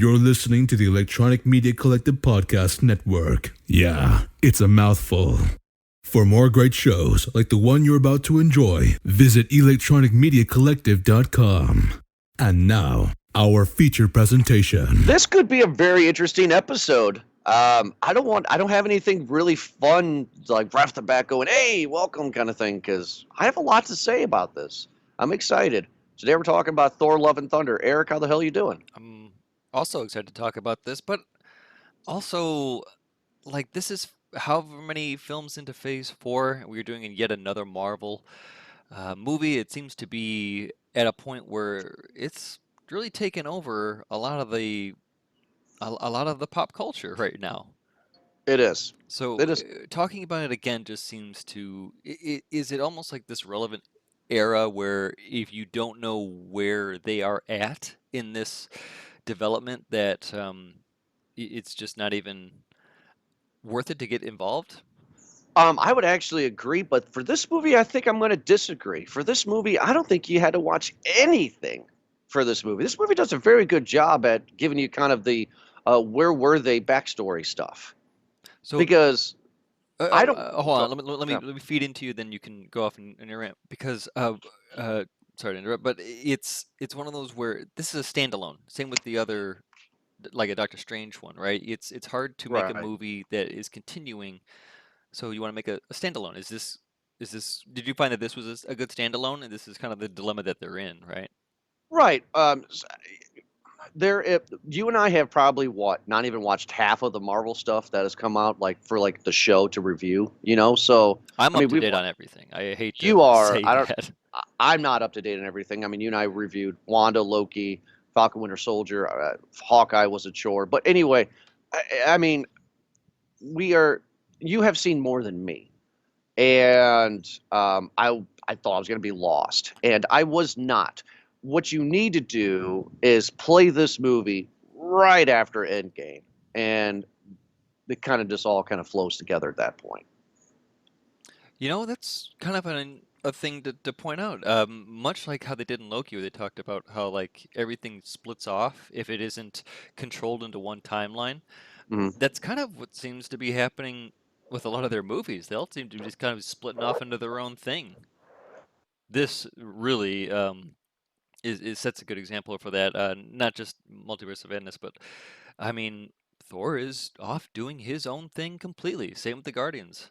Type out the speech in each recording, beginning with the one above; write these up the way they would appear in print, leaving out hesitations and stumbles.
You're listening to the Electronic Media Collective Podcast Network. Yeah, it's a mouthful. For more great shows like the one you're about to enjoy, visit electronicmediacollective.com. And now, our feature presentation. This could be a very interesting episode. I don't have anything really fun like right off the bat going, "Hey, welcome," kind of thing, because I have a lot to say about this. I'm excited. Today we're talking about Thor: Love and Thunder. Eric, how the hell you doing? I'm also excited to talk about this, but also, this is however many films into Phase 4. We're doing yet another Marvel movie. It seems to be at a point where it's really taken over a lot of the pop culture right now. It is. So It is. talking about it again just seems to is it almost like this relevant era where if you don't know where they are at in this development that it's just not even worth it to get involved? I would actually agree, but for this movie, I think I'm going to disagree. For this movie, I don't think you had to watch anything for this movie. This movie does a very good job at giving you kind of the where were they backstory stuff. So Because I don't. hold on, let me Yeah. let me feed into you, then you can go off and your rant because sorry to interrupt, but it's one of those where this is a standalone. Same with the other, like a Doctor Strange one, right? It's hard to make a Right. movie that is continuing. So you want to make a standalone. Is this? Did you find that this was a good standalone? And this is kind of the dilemma that they're in, right? Right. You and I have probably not even watched half of the Marvel stuff that has come out, like for like the show to review. So I'm I up mean, to date on everything. I hate to you are. say I don't. that. I'm not up to date on everything. I mean, you and I reviewed Wanda, Loki, Falcon, Winter Soldier, Hawkeye was a chore, but anyway, I mean, we are. You have seen more than me, and I thought I was going to be lost, and I was not. What you need to do is play this movie right after Endgame, and it kind of just all kind of flows together at that point. That's kind of a thing to point out. Much like how they did in Loki, where they talked about how everything splits off if it isn't controlled into one timeline. Mhm. That's kind of what seems to be happening with a lot of their movies. They all seem to be just kind of splitting off into their own thing. This really is sets a good example for that. Not just Multiverse of Madness, but I mean, Thor is off doing his own thing completely. Same with the Guardians.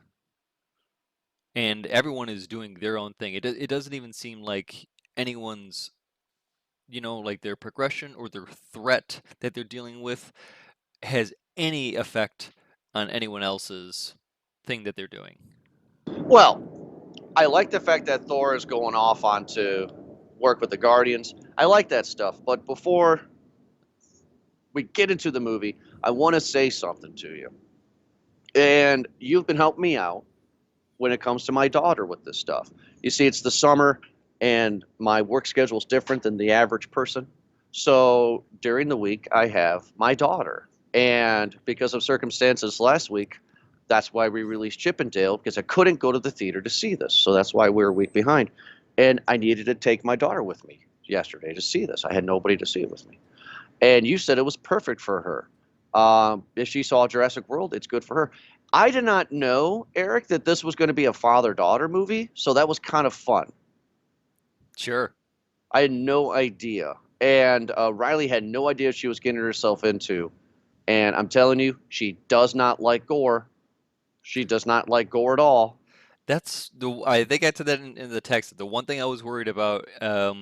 And everyone is doing their own thing. It doesn't even seem like anyone's, like their progression or their threat that they're dealing with has any effect on anyone else's thing that they're doing. Well, I like the fact that Thor is going off onto work with the Guardians. I like that stuff. But before we get into the movie, I want to say something to you. And you've been helping me out when it comes to my daughter with this stuff. You see, it's the summer, and my work schedule is different than the average person. So during the week, I have my daughter. And because of circumstances last week, that's why we released Chippendale, because I couldn't go to the theater to see this. So that's why we're a week behind. And I needed to take my daughter with me yesterday to see this. I had nobody to see it with me. And you said it was perfect for her. If she saw Jurassic World, it's good for her. I did not know, Eric, that this was going to be a father-daughter movie, so that was kind of fun. Sure. I had no idea. And Riley had no idea what she was getting herself into. And I'm telling you, she does not like gore. She does not like gore at all. I think I said that in the text. The one thing I was worried about,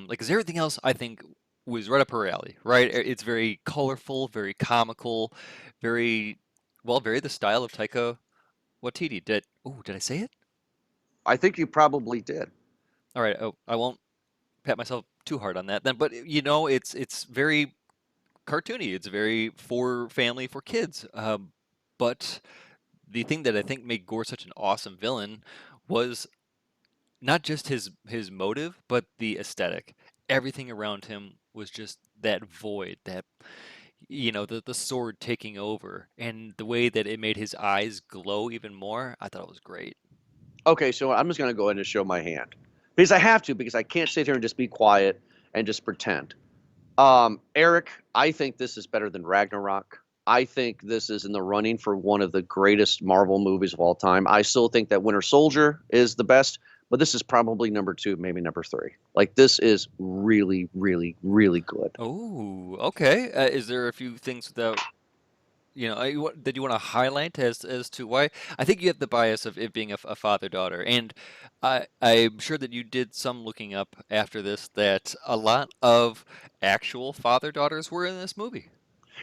because everything else I think was right up her alley, right? It's very colorful, very comical, very, well, very the style of Taika Waititi. Did I say it? I think you probably did. All right. Oh, I won't pat myself too hard on that then. But it's very cartoony. It's very for family, for kids. But the thing that I think made Gore such an awesome villain was not just his motive, but the aesthetic. Everything around him was just that void, that the sword taking over, and the way that it made his eyes glow even more. I thought it was great. Okay, so I'm just going to go ahead and show my hand. Because I have to, because I can't sit here and just be quiet and just pretend. Eric, I think this is better than Ragnarok. I think this is in the running for one of the greatest Marvel movies of all time. I still think that Winter Soldier is the best, but this is probably number two, maybe number three. Like this is really, really, really good. Oh, okay. Is there a few things that you want to highlight as to why? I think you have the bias of it being a father-daughter, and I'm sure that you did some looking up after this that a lot of actual father-daughters were in this movie.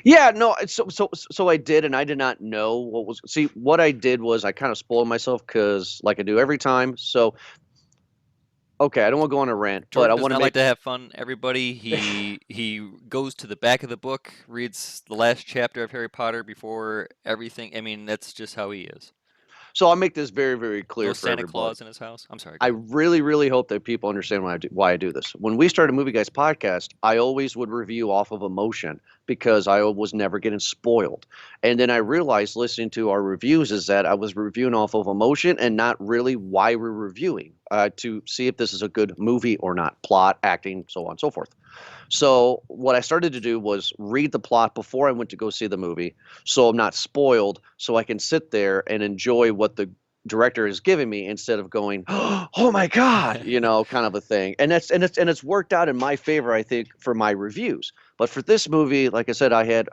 Yeah, no, so I did, and I did not know what was. See, what I did was I kind of spoiled myself because, like I do every time. So, okay, I don't want to go on a rant, but I Jordan does want to not like make. to have fun, everybody. He goes to the back of the book, reads the last chapter of Harry Potter before everything. I mean, that's just how he is. So I'll make this very, very No clear for Santa everybody. Claus in his house. I'm sorry, I go ahead. really, really hope that people understand why I do this. When we started Movie Guys podcast, I always would review off of emotion because I was never getting spoiled. And then I realized listening to our reviews is that I was reviewing off of emotion and not really why we're reviewing to see if this is a good movie or not, plot, acting, so on and so forth. So what I started to do was read the plot before I went to go see the movie, so I'm not spoiled, so I can sit there and enjoy what the director is giving me instead of going, "Oh my God," kind of a thing. And it's worked out in my favor, I think, for my reviews. But for this movie, like I said, I had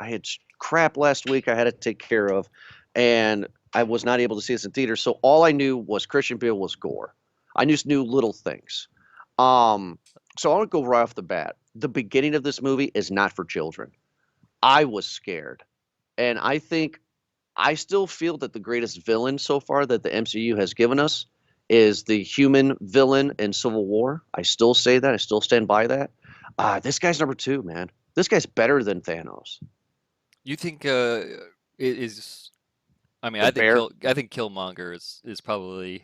crap last week I had to take care of, and I was not able to see this in theaters. So all I knew was Christian Bale was gore. I just knew little things. Um, so I want to go right off the bat. The beginning of this movie is not for children. I was scared. And I still feel that the greatest villain so far that the MCU has given us is the human villain in Civil War. I still say that. I still stand by that. This guy's number two, man. This guy's better than Thanos. You think it is? I mean, The bear. I think Killmonger is probably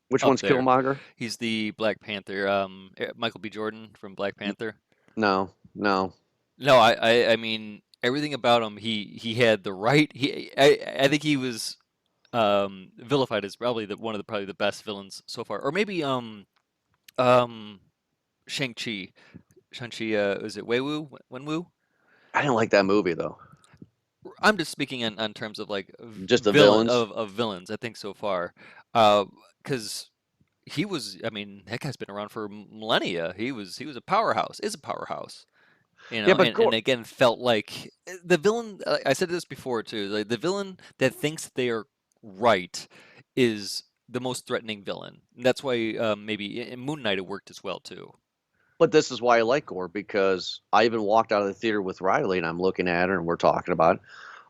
Which up one's there. Killmonger? He's the Black Panther, Michael B. Jordan from Black Panther. No, no. No, I mean everything about him. He had the right. I think he was vilified as probably one of the probably the best villains so far, or maybe um Shang-Chi. Shang-Chi, is it Wenwu? I didn't like that movie though. I'm just speaking on terms of like Just the villains. of villains. I think so far, because he was. I mean, that guy's been around for millennia. He was a powerhouse. Is a powerhouse. Yeah, but And Gore. again, felt like the villain. I said this before too. Like the villain that thinks they are right is the most threatening villain. And that's why maybe in Moon Knight it worked as well too. But this is why I like Gore because I even walked out of the theater with Riley and I'm looking at her and we're talking about it.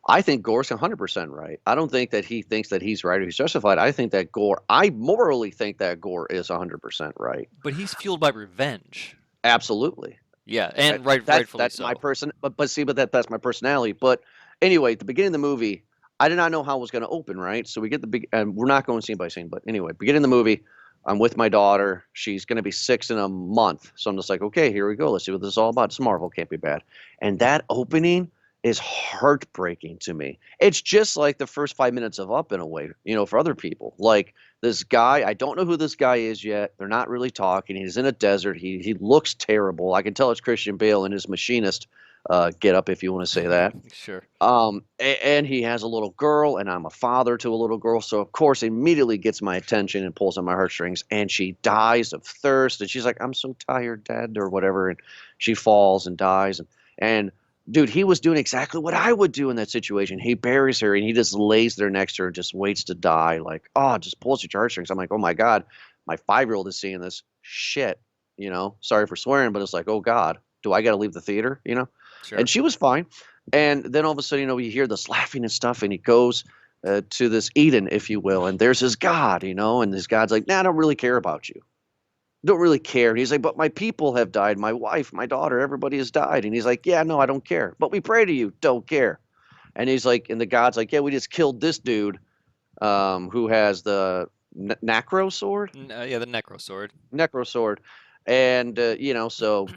I think Gore's 100% right. I don't think that he thinks that he's right or he's justified. I morally think that Gore is 100% right. But he's fueled by revenge. Absolutely. Yeah, That, and that's rightfully that's my so. person. But see, that's my personality. But anyway, at the beginning of the movie, I did not know how it was going to open. Right, so we get the big, and we're not going scene by scene. But anyway, beginning of the movie, I'm with my daughter. She's going to be 6 in a month, so I'm just like, okay, here we go. Let's see what this is all about. It's Marvel, can't be bad. And that opening is heartbreaking to me. It's just like the first 5 minutes of Up in a way, for other people. Like this guy, I don't know who this guy is yet. They're not really talking. He's in a desert. He looks terrible. I can tell it's Christian Bale and his machinist get up, if you want to say that. Sure. And he has a little girl, and I'm a father to a little girl, so of course immediately gets my attention and pulls on my heartstrings. And she dies of thirst, and she's like, "I'm so tired, Dad," or whatever, and she falls and dies. And dude, he was doing exactly what I would do in that situation. He buries her, and he just lays there next to her, and just waits to die. Like, oh, just pulls at your heartstrings. I'm like, oh my God, my 5-year-old is seeing this shit. Sorry for swearing, but it's like, oh God, do I got to leave the theater? Sure. And she was fine. And then all of a sudden, you hear this laughing and stuff, and he goes to this Eden, if you will, and there's his God, and his God's like, nah, I don't really care about you. Don't really care. And he's like, but my people have died. My wife, my daughter, everybody has died. And he's like, yeah, no, I don't care. But we pray to you. Don't care. And he's like, and the God's like, yeah, we just killed this dude who has the Necro sword. Yeah, the Necro Sword. Necro sword. And, so,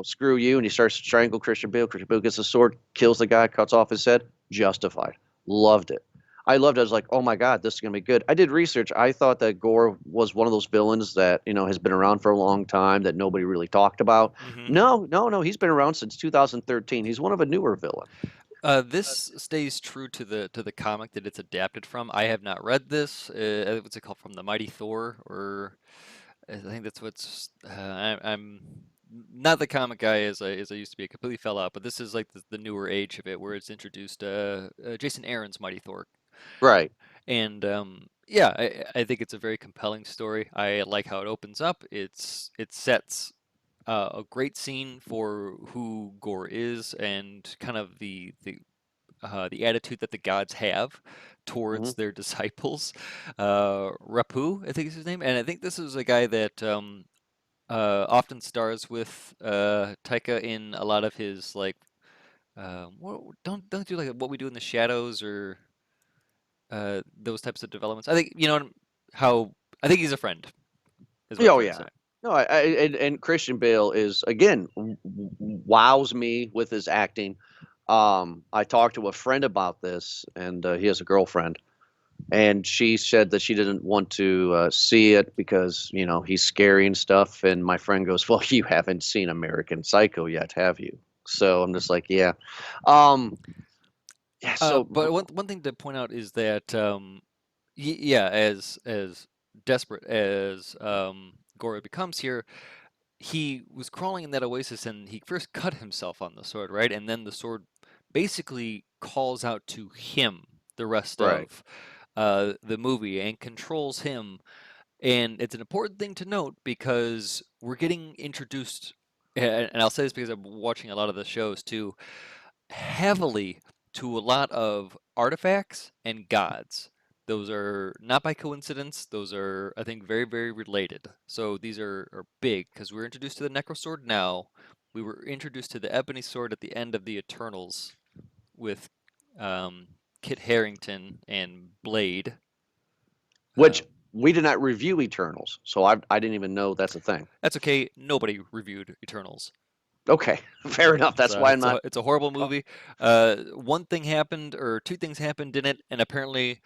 screw you. And he starts to strangle Christian Bale. Christian Bale gets the sword, kills the guy, cuts off his head. Justified. Loved it. I loved it. I was like, oh my God, this is gonna be good. I did research. I thought that Gore was one of those villains that, has been around for a long time that nobody really talked about. Hmm. No, no, no. He's been around since 2013. He's one of a newer villain. This stays true to the comic that it's adapted from. I have not read this. What's it called? From the Mighty Thor, or I think that's what's. I'm not the comic guy as I used to be. I completely fell out. But this is like the newer age of it, where it's introduced Jason Aaron's Mighty Thor, Right. and yeah, I think it's a very compelling story. I like how it opens up. It sets a great scene for who Gore is and kind of the attitude that the gods have Hmm. towards their disciples. Rapu, I think is his name, and I think this is a guy that often stars with Taika in a lot of his like. Don't do like What We Do in the Shadows or those types of developments. I think how I think he's a friend is what I'm Oh trying to yeah. say. No, and Christian Bale is again wows me with his acting. I talked to a friend about this, and he has a girlfriend, and she said that she didn't want to see it because he's scary and stuff. And my friend goes, "Well, you haven't seen American Psycho yet, have you?" So I'm just like, "Yeah, um, yeah." So But one thing to point out is that yeah, as desperate as Goro becomes here, he was crawling in that oasis and he first cut himself on the sword, right? And then the sword basically calls out to him the rest right, of the movie and controls him. And it's an important thing to note because we're getting introduced, and I'll say this because I'm watching a lot of the shows too, heavily to a lot of artifacts and gods. Those are not by coincidence. Those are, I think, very, very related. So these are big because we're introduced to the Necro Sword now. We were introduced to the Ebony Sword at the end of the Eternals with um, Kit Harington and Blade. Uh, which we did not review Eternals, so I didn't even know that's a thing. that's okay. Nobody reviewed Eternals. Okay, fair enough. That's why I'm not. It's a horrible movie. One thing happened, or two things happened in it, and apparently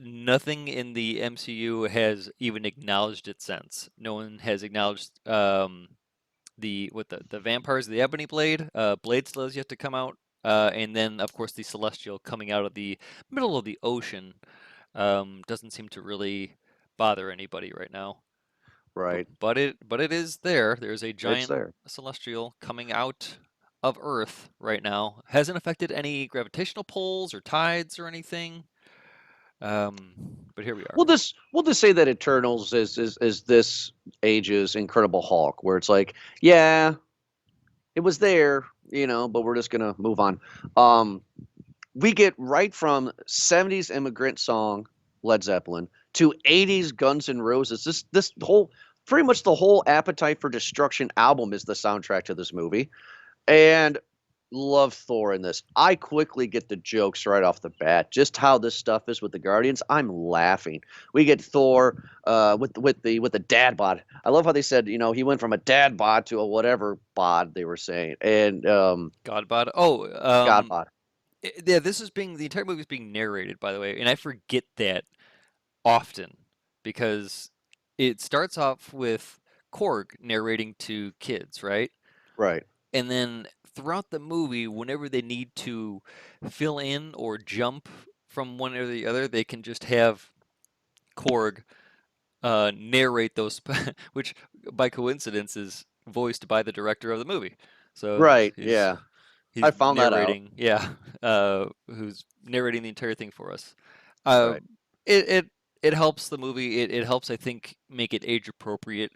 nothing in the MCU has even acknowledged it since. No one has acknowledged the vampires, the Ebony Blade. Blade still has yet to come out, and then of course the Celestial coming out of the middle of the ocean doesn't seem to really bother anybody right now. Right, But it is there. There's a it's giant there. celestial coming out of Earth right now. Hasn't affected any gravitational pulls or tides or anything. But here we are. We'll just say that Eternals is this age's Incredible Hulk, where it's like, yeah, it was there, but we're just gonna move on. Um, we get right from 70s immigrant song Led Zeppelin to 80s Guns N' Roses. This whole pretty much the whole Appetite for Destruction album is the soundtrack to this movie. And love Thor in this. I quickly get the jokes right off the bat. Just how this stuff is with the Guardians, I'm laughing. We get Thor with the dad bod. I love how they said he went from a dad bod to a whatever bod they were saying, and Godbot. Oh, God bod. yeah. The entire movie is being narrated, by the way, and I forget that often because it starts off with Korg narrating to kids, right? Right. And then throughout the movie, whenever they need to fill in or jump from one or the other, they can just have Korg narrate those, which by coincidence is voiced by the director of the movie. So Right. he's Yeah. I he's found that out. narrating, yeah, who's narrating the entire thing for us. Uh, Right. it helps the movie. It helps, I think, make it age appropriate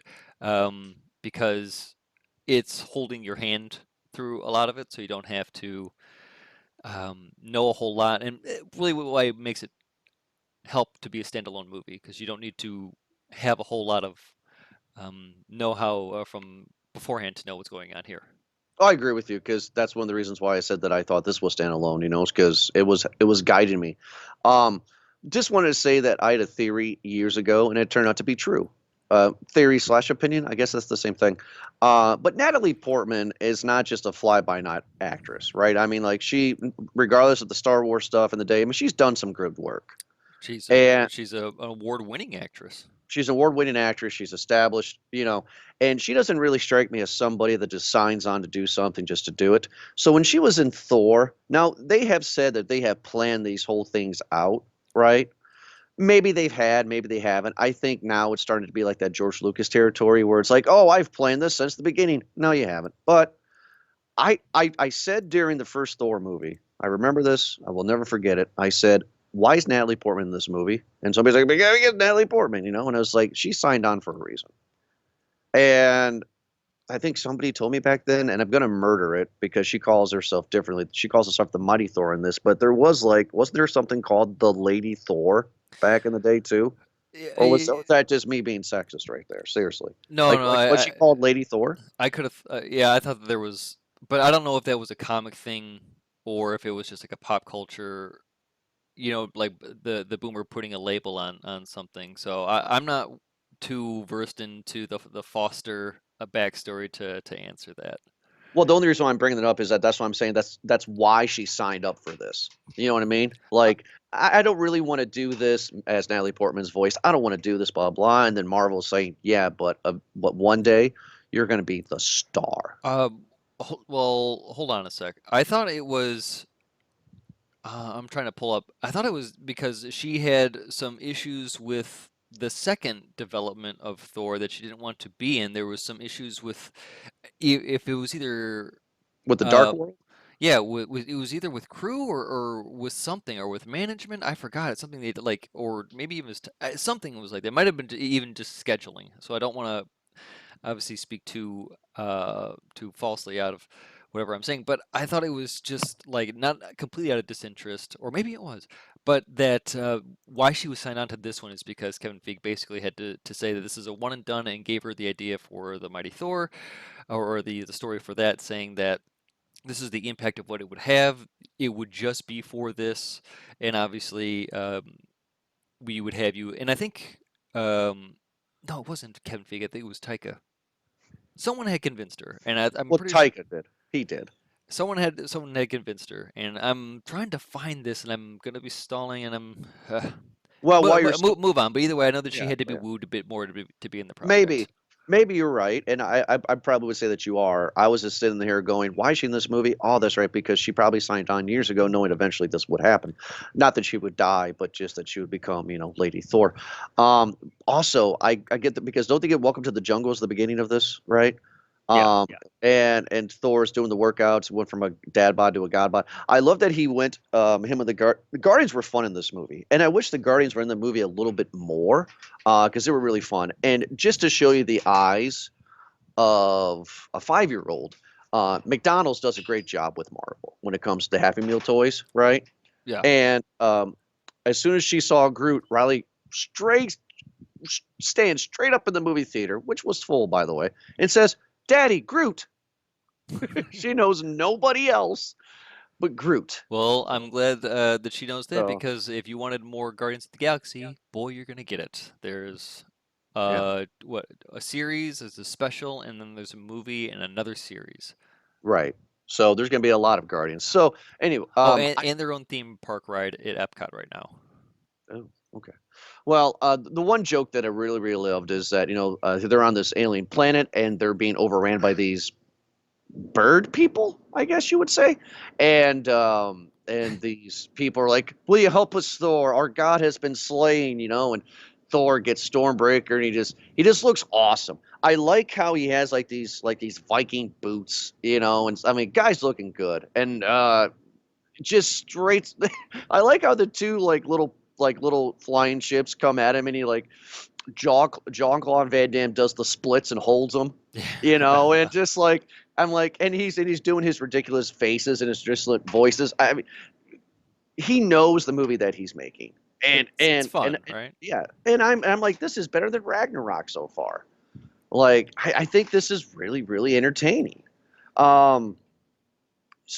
because it's holding your hand through a lot of it, so you don't have to know a whole lot. And really, why it makes it help to be a standalone movie because you don't need to have a whole lot of know-how from beforehand to know what's going on here. I agree with you because that's one of the reasons why I said that I thought this was standalone. Because it was guiding me. Um, just wanted to say that I had a theory years ago, and it turned out to be true. theory slash opinion. I guess that's the same thing. But Natalie Portman is not just a fly by night actress, right? I mean, like she, regardless of the Star Wars stuff in the day, I mean, she's done some good work. And She's a an award-winning actress. she's an award-winning actress. She's established, and she doesn't really strike me as somebody that just signs on to do something just to do it. So when she was in Thor, now they have said that they have planned these whole things out, right? Maybe they've had, maybe they haven't. I think now it's starting to be like that George Lucas territory where it's like, oh, I've planned this since the beginning. No, you haven't. But I said during the first Thor movie, I remember this, I will never forget it. I said, why is Natalie Portman in this movie? And somebody's like, we gotta get Natalie Portman, And I was like, she signed on for a reason. And I think somebody told me back then, and I'm gonna murder it because she calls herself differently. She calls herself the Mighty Thor in this, but there was wasn't there something called the Lady Thor back in the day too? Or was that just me being sexist right there? Seriously. No, no, Was she called Lady Thor? I could have, yeah, I thought that there was, but I don't know if that was a comic thing or if it was just like a pop culture, like the boomer putting a label on something. So I'm not too versed into the Foster backstory to answer that. Well, the only reason why I'm bringing it up is that's why I'm saying that's why she signed up for this. You know what I mean? Like, I don't really want to do this as Natalie Portman's voice. I don't want to do this, blah, blah. And then Marvel's saying, yeah, but one day you're going to be the star. Well, hold on a sec. I thought it was. I'm trying to pull up. I thought it was because she had some issues with the second development of Thor that she didn't want to be in. There was some issues with if it was either With the Dark World? yeah, it was either with crew or with something or with management. I forgot. It's something they like, or maybe even something was like that. Might have been even just scheduling. So I don't want to obviously speak too falsely out of whatever I'm saying, but I thought it was just like not completely out of disinterest, or maybe it was, but that why she was signed on to this one is because Kevin Feige basically had to say that this is a one and done, and gave her the idea for the Mighty Thor, or the story for that, saying that this is the impact of what it would have. It would just be for this, and obviously we would have you. And I think no, it wasn't Kevin Feige. I think it was Taika. Someone had convinced her, and I'm pretty sure Taika did. He did. someone had convinced her. And I'm trying to find this, and I'm gonna be stalling, and I'm Well, while you're move on. But either way, I know that she Yeah, had to be yeah. wooed a bit more to be in the maybe project. maybe you're right, and I probably would say that you are. I was just sitting here going, why is she in this movie? Oh, that's right, because she probably signed on years ago, knowing eventually this would happen. Not that she would die, but just that she would become, Lady Thor. Also, I get that because don't they get Welcome to the Jungle as the beginning of this, right? Yeah. And Thor's doing the workouts, went from a dad bod to a god bod. I love that he went, him and the Guardians were fun in this movie. And I wish the Guardians were in the movie a little bit more, because they were really fun. And just to show you the eyes of a 5-year-old, McDonald's does a great job with Marvel when it comes to Happy Meal toys, right? Yeah. And as soon as she saw Groot, Riley stands straight up in the movie theater, which was full, by the way, and says, Daddy, Groot. She knows nobody else but Groot. Well, I'm glad that she knows that, So, because if you wanted more Guardians of the Galaxy, boy, you're gonna get it. There's yeah, what, a series, there's a special, and then there's a movie and another series. right. So there's going to be a lot of Guardians. So anyway, Oh, and their own theme park ride at Epcot right now. oh, okay. Well, the one joke that I really, really loved is that they're on this alien planet and they're being overran by these bird people, I guess you would say, and these people are like, "Will you help us, Thor? Our god has been slain," and Thor gets Stormbreaker, and he just looks awesome. I like how he has these Viking boots, and I mean, guy's looking good, and just straight. I like how the two little flying ships come at him, and he Jean-Claude Van Damme does the splits and holds them, and just I'm like, and he's doing his ridiculous faces and his ridiculous voices. I mean, he knows the movie that he's making, It's fun, right? yeah, and I'm like, this is better than Ragnarok so far. Like, I think this is really, really entertaining. So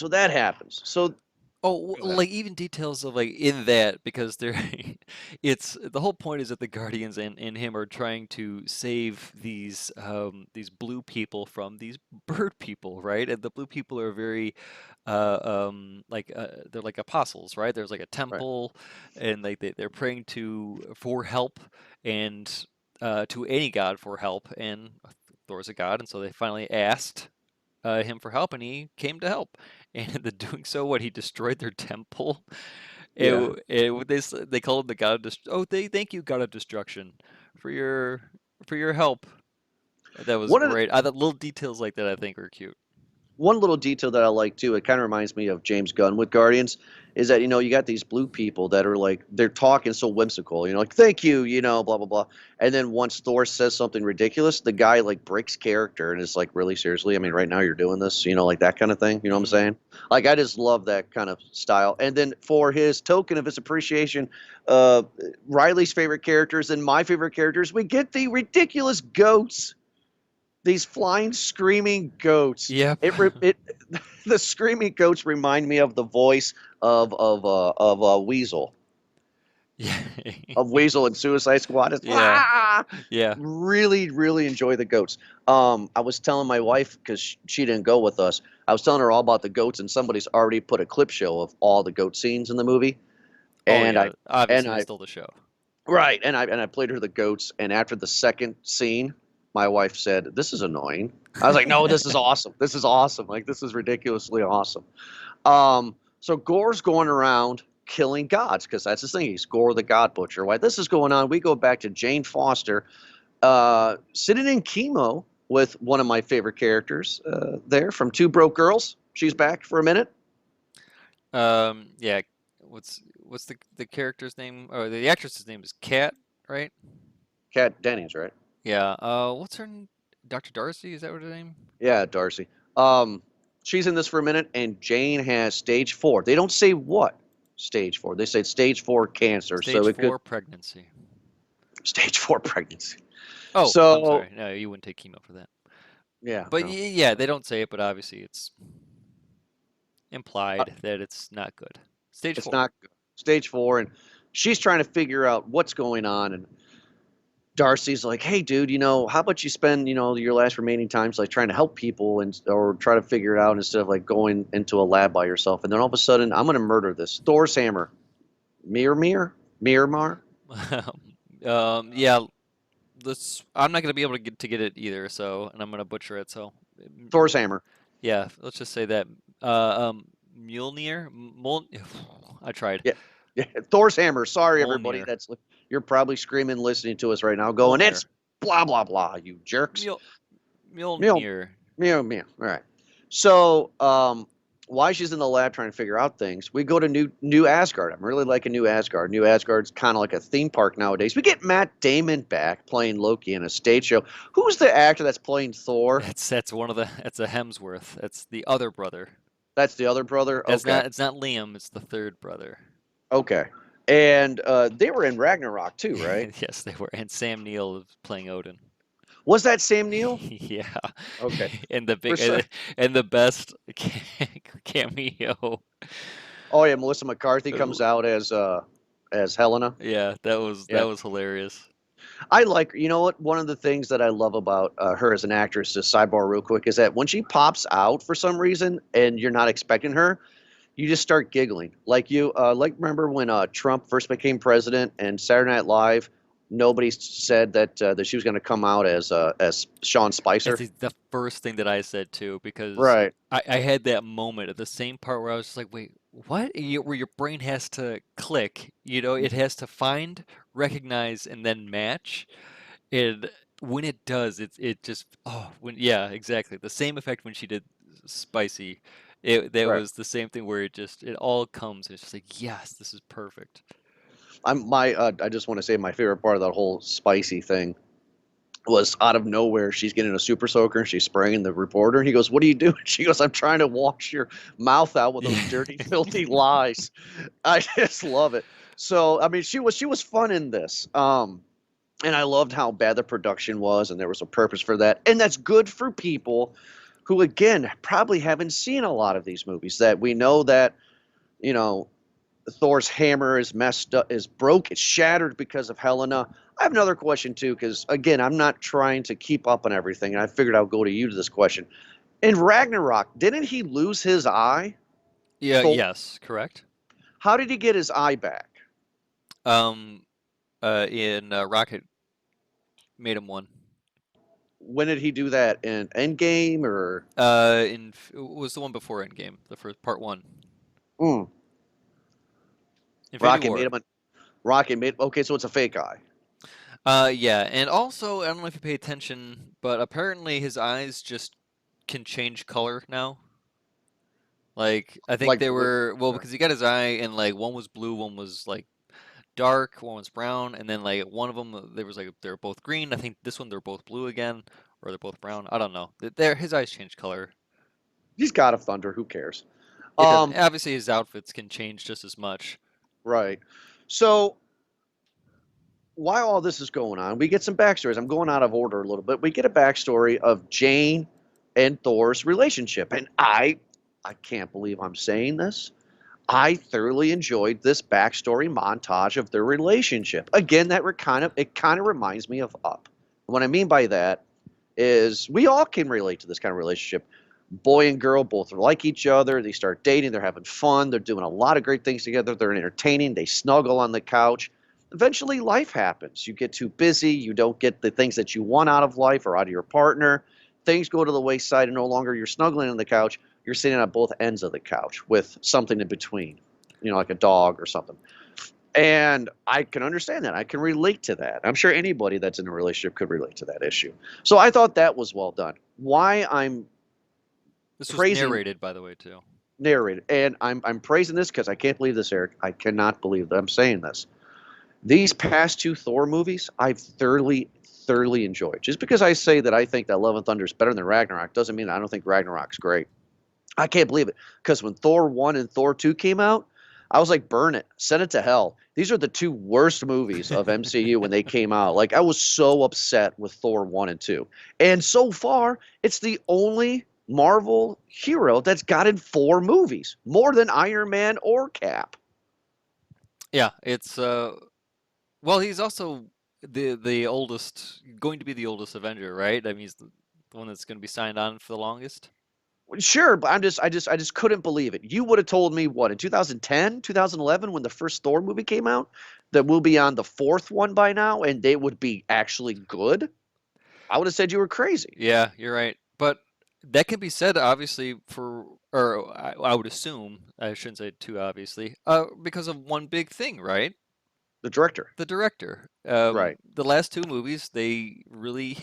that happens. So Oh, Go ahead. like even details of like in that because they're it's the whole point is that the Guardians and him are trying to save these blue people from these bird people, right? And the blue people are very they're like apostles, right? There's like a Right. temple and like they're praying to for help and to any god for help and Thor's a god and so they finally asked him for help, and he came to help. And in doing so, what he destroyed their temple. Yeah. They called him the god of oh, they thank you, god of destruction, for your help. That was One of the, great. I thought little details like that I think are cute. one little detail that I like too, it kind of reminds me of James Gunn with Guardians, is that you got these blue people that are like they're talking so whimsical, like thank you, blah blah blah, and then once Thor says something ridiculous, the guy like breaks character and is like, really seriously? I mean, right now you're doing this, like that kind of thing. You know what I'm Mhm. saying? Like I just love that kind of style. And then for his token of his appreciation, uh, Riley's favorite characters and my favorite characters, we get the ridiculous goats. These flying, screaming goats. Yep. The screaming goats remind me of the voice of Weasel, Yeah. of Weasel in Suicide Squad. It's Yeah. "Ah!" Yeah. Really, really enjoy the goats. I was telling my wife because she didn't go with us. I was telling her all about the goats, and somebody's already put a clip show of all the goat scenes in the movie. Oh And yeah. I and Obviously, they I stole the show. right, and I played her the goats, and after the second scene, my wife said, "This is annoying." I was like, "No, this is awesome. This is awesome. Like this is ridiculously awesome." So Gore's going around killing gods because that's his thing. He's Gore the God Butcher. While this is going on, we go back to Jane Foster, sitting in chemo with one of my favorite characters there from Two Broke Girls. She's back for a minute. Yeah. What's the character's name? Or the actress's name is Kat, right? Kat Dennings, right? Yeah. What's her name? Dr. Darcy, is that what her name? Yeah, Darcy. She's in this for a minute, and Jane has stage 4. They don't say what stage 4. They say stage 4 cancer. So Stage it could 4 pregnancy. stage 4 pregnancy. Oh, I'm So sorry. No, you wouldn't take chemo for that. yeah, But no. yeah, they don't say it, but obviously it's Uh, implied that it's not good. Stage it's 4. not good. Stage 4, and she's trying to figure out what's going on, and Darcy's like, "Hey, dude, how about you spend, your last remaining times like trying to help people and or try to figure it out instead of like going into a lab by yourself?" And then all of a sudden, I'm gonna murder this Thor's hammer, Miramar, Yeah, I'm not gonna be able to get it either, so and I'm gonna butcher it. So, Thor's hammer. yeah, let's just say that. Mjolnir, I tried. Yeah, yeah, Thor's hammer. Sorry, everybody. Mjolnir, You're probably screaming, listening to us right now, going, Mjolnir, "It's blah blah blah, you jerks." Mjol Meow, Mjolnir. meow, meow. All right. So, while she's in the lab trying to figure out things, we go to New Asgard. I'm really liking New Asgard. New Asgard's kind of like a theme park nowadays. We get Matt Damon back playing Loki in a stage show. Who's the actor that's playing Thor? That's one of the. That's a Hemsworth. That's the other brother. That's the other brother. That's Okay. not. It's not Liam. It's the third brother. Okay. And they were in Ragnarok too, right? Yes, they were. And Sam Neill is playing Odin. Was that Sam Neill? Yeah. Okay. And the For big sure. and the best cameo. Oh yeah, Melissa McCarthy comes out as Helena. Yeah, that Yeah. was hilarious. I like, what? One of the things that I love about her as an actress, just sidebar real quick, is that when she pops out for some reason and you're not expecting her, you just start giggling. Remember when Trump first became president and Saturday Night Live, nobody said that she was going to come out as Sean Spicer. That's the first thing that I said too, because Right. I had that moment at the same part where I was just like, wait, what? Where your brain has to click, it has to find, recognize, and then match. And when it does, it just yeah, exactly. The same effect when she did Spicy. That Right. was the same thing where it all comes. It's just like, yes, this is perfect. I just want to say my favorite part of that whole spicy thing was out of nowhere. She's getting a super soaker and she's spraying the reporter. And he goes, "What are you doing?" She goes, "I'm trying to wash your mouth out with those dirty, filthy lies." I just love it. So I mean, she was fun in this. And I loved how bad the production was, and there was a purpose for that. And that's good for people who, again, probably haven't seen a lot of these movies. That we know that you know, Thor's hammer is messed up, is broke, it's shattered because of Helena. I have another question too, because again, I'm not trying to keep up on everything. I figured I'll go to you to this question. In Ragnarok, didn't he lose his eye? Yeah, Thor? yes, correct. How did he get his eye back? Um, in Rocket made him one. When did he do that? In Endgame or? It was the one before Endgame, the first part one, Mm, Infinity Rocket made War. him a Rocket made. Okay, so it's a fake eye. Yeah, and also I don't know if you pay attention, but apparently his eyes just can change color now. Like I think Like, they were because he got his eye and like one was blue, one was like dark, one was brown, and then like one of them there was like they were both green. I think this one they're both blue again, or they're both brown. I don't know. His eyes change color. he's got a thunder. Who cares? It does. Um, Obviously, his outfits can change just as much. right. So while all this is going on, we get some backstories. I'm going out of order a little bit. We get a backstory of Jane and Thor's relationship, and I can't believe I'm saying this. I thoroughly enjoyed this backstory montage of their relationship. Again, it kind of reminds me of Up. What I mean by that is we all can relate to this kind of relationship. Boy and girl both like each other. They start dating. They're having fun. They're doing a lot of great things together. They're entertaining. They snuggle on the couch. Eventually, life happens. You get too busy. You don't get the things that you want out of life or out of your partner. Things go to the wayside, and no longer you're snuggling on the couch. You're sitting on both ends of the couch with something in between, like a dog or something. And I can understand that. I can relate to that. I'm sure anybody that's in a relationship could relate to that issue. So I thought that was well done. Why I'm This was praising narrated, by the way, too. narrated, and I'm praising this because I can't believe this, Eric. I cannot believe that I'm saying this. These past two Thor movies, I've thoroughly enjoyed. Just because I say that I think that Love and Thunder is better than Ragnarok doesn't mean I don't think Ragnarok's great. I can't believe it because when Thor 1 and Thor 2 came out, I was like, burn it, send it to hell. These are the two worst movies of MCU when they came out. Like, I was so upset with Thor 1 and 2. And so far, it's the only Marvel hero that's gotten 4 movies, more than Iron Man or Cap. Yeah, it's well, he's also the oldest, going to be the oldest Avenger, right? I mean, he's the one that's going to be signed on for the longest. Sure, but I just couldn't believe it. You would have told me what in 2010, 2011, when the first Thor movie came out, that we'll be on the 4th one by now, and they would be actually good. I would have said you were crazy. Yeah, you're right. But that can be said, obviously, or I would assume, I shouldn't say too obviously, because of one big thing, right? The director, The director. right? The last two movies, they really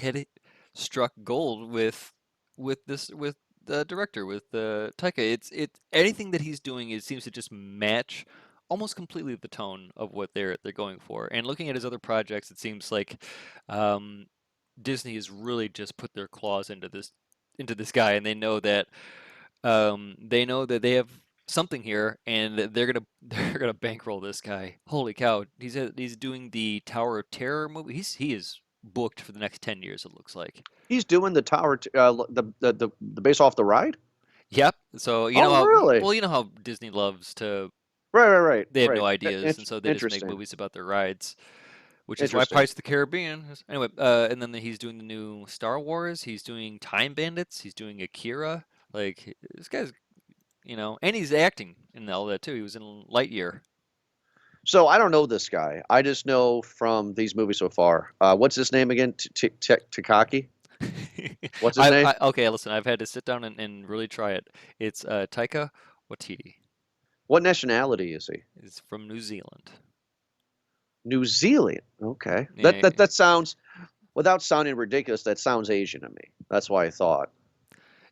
struck gold with the director, with Taika. It's anything that he's doing, it seems to just match almost completely the tone of what they're going for. And looking at his other projects, it seems like um, Disney has really just put their claws into this guy, and they know that they have something here, and that they're gonna they're gonna bankroll this guy. Holy cow! He's doing the Tower of Terror movie. He is booked for the next 10 years. It looks like. He's doing the tower, the base off the ride. Yep. So Oh, really? you know how Disney loves to. They have no Right. ideas, and so they just make Interesting. movies about their rides, which is why Interesting. Pirates of the Caribbean. Anyway, and then he's doing the new Star Wars. He's doing Time Bandits. He's doing Akira. Like this guy's, and he's acting in all that too. He was in Lightyear. So I don't know this guy. I just know from these movies so far. What's his name again? Takaki. What's his name? Okay, listen, I've had to sit down and really try it. It's Taika Waititi. What nationality is he? He's from New Zealand. New Zealand. Okay. That Yeah, that that sounds, without sounding ridiculous, that sounds Asian to me. That's why I thought.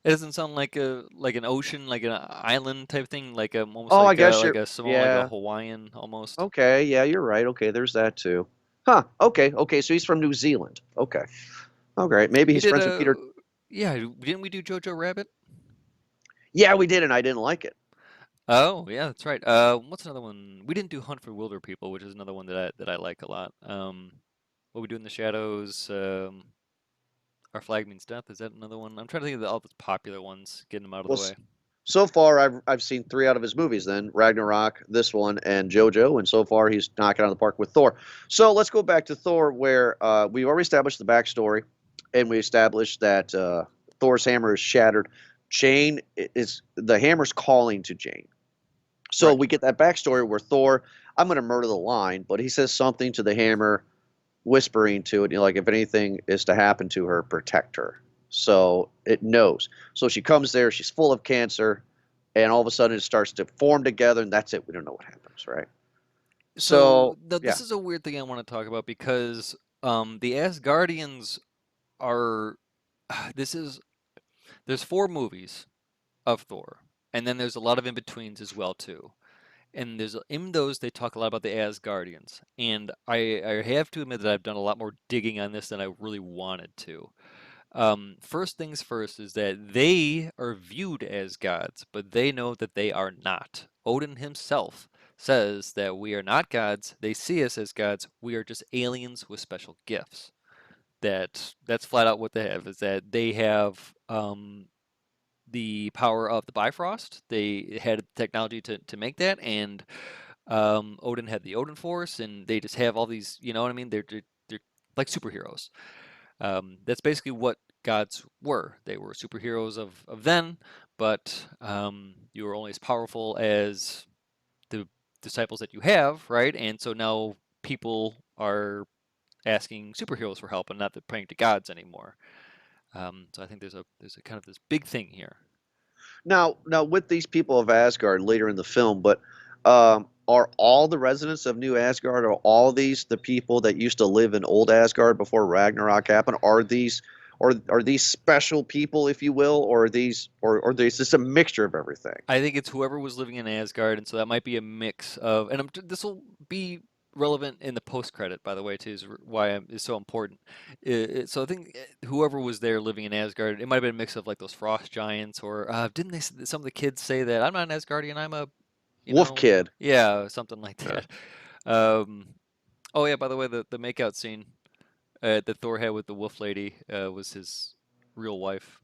it doesn't sound like an ocean, like an island type thing, like almost Oh, I guess like you're. a Samoan, like a Yeah. Hawaiian almost. Okay. Yeah, you're right. Okay, there's that too. Huh. Okay. Okay. So he's from New Zealand. Okay. All right. Maybe He he's did friends with Peter. yeah, didn't we do Jojo Rabbit? Yeah, we did, and I didn't like it. Oh, yeah, that's right. What's another one? We didn't do Hunt for Wilder People, which is another one that I like a lot. What We Do in the Shadows, Our Flag Means Death, is that another one? I'm trying to think of all the popular ones, getting them out of the Well, way. So far, I've seen 3 out of his movies. Then Ragnarok, this one, and JoJo, and so far he's knocking out of the park with Thor. So let's go back to Thor, where we've already established the backstory, and we established that Thor's hammer is shattered. Jane is the hammer's calling to Jane. So Right. we get that backstory where Thor, I'm going to murder the line, but he says something to the hammer, whispering to it, like if anything is to happen to her, protect her. So it knows. So she comes there, she's full of cancer, and all of a sudden it starts to form together, and that's it. We don't know what happens, right? So So yeah, this is a weird thing I want to talk about because the Asgardians are this is there's 4 movies of Thor, and then there's a lot of in-betweens as well too. And there's in those they talk a lot about the Asgardians, and I have to admit that I've done a lot more digging on this than I really wanted to. First things first is that they are viewed as gods, but they know that they are not. Odin himself says that we are not gods. They see us as gods. We are just aliens with special gifts. That's flat out what they have. Is that they have the power of the Bifrost. They had technology to make that, and Odin had the Odin Force, and they just have all these. You know what I mean? They're like superheroes. That's basically what gods were. They were superheroes of then, but you were only as powerful as the disciples that you have, right? And so now people are asking superheroes for help and not praying to gods anymore. So I think there's a kind of this big thing here. now with these people of Asgard later in the film, but are all the residents of New Asgard, are all these the people that used to live in old Asgard before Ragnarok happened? Are these special people, if you will, or are these just a mixture of everything? I think it's whoever was living in Asgard, and so that might be a mix of. And this will be relevant in the post credit, by the way, too, is why it's so important. So I think whoever was there living in Asgard, it might have been a mix of like those frost giants, or didn't some of the kids say that I'm not an Asgardian, I'm a, you Wolf know, Kid. yeah, something like Yeah. that. Um, oh yeah, by the way, the makeout scene that Thor had with the Wolf Lady was his real wife.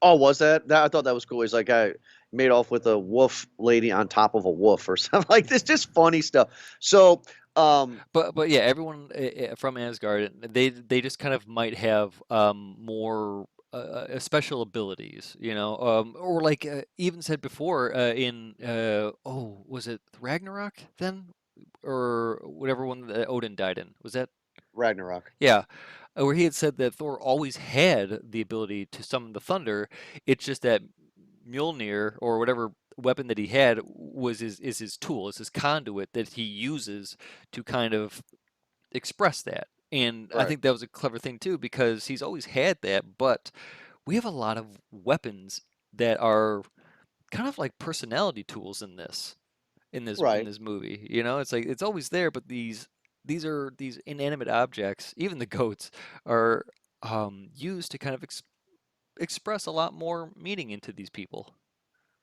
Oh, was that? I thought that was cool. He's like, I made off with a wolf lady on top of a wolf or something like this. Just funny stuff. So, But yeah, everyone from Asgard, they just kind of might have more special abilities, you know, or like even said before in oh, was it Ragnarok then, or whatever one that Odin died in? Was that Ragnarok. yeah, where he had said that Thor always had the ability to summon the thunder. It's just that Mjolnir or whatever weapon that he had was his tool, is his conduit that he uses to kind of express that. And I Right. think that was a clever thing too because he's always had that, but we have a lot of weapons that are kind of like personality tools in Right. this movie. You know, it's like it's always there, but these are these inanimate objects, even the goats, are used to kind of express a lot more meaning into these people.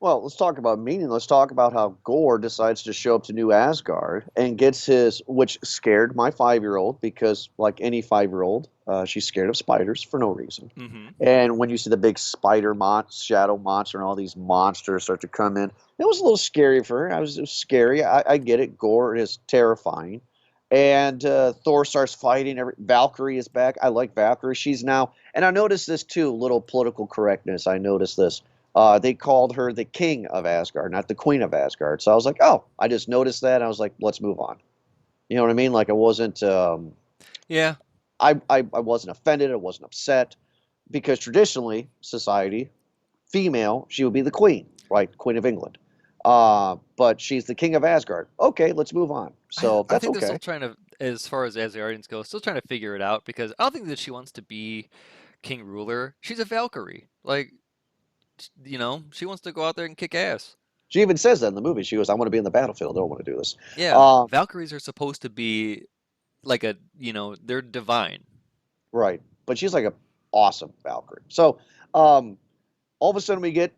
Well, let's talk about meaning. Let's talk about how Gore decides to show up to New Asgard and gets his, which scared my 5-year-old because, like any 5-year-old, she's scared of spiders for no reason. Hmm. And when you see the big spider shadow monster, and all these monsters start to come in, it was a little scary for her. It was scary. I get it. Gore is terrifying. And Thor starts fighting. Valkyrie is back. I like Valkyrie. She's now, and I noticed this too, little political correctness. I noticed this. They called her the king of Asgard, not the queen of Asgard. So I was like, oh, I just noticed that. I was like, let's move on. You know what I mean? Like I wasn't, Yeah. I wasn't offended. I wasn't upset because traditionally, society, female, she would be the queen, right? Queen of England. But she's the king of Asgard. Okay, let's move on. So I that's think they're still okay. trying to, as far as Asgardians go, still trying to figure it out because I don't think that she wants to be king ruler. She's a Valkyrie. Like, you know, she wants to go out there and kick ass. She even says that in the movie. She goes, I want to be in the battlefield. I don't want to do this. Yeah, Uh, Valkyries are supposed to be like a, you know, they're divine. right. But she's like a awesome Valkyrie. So um, all of a sudden we get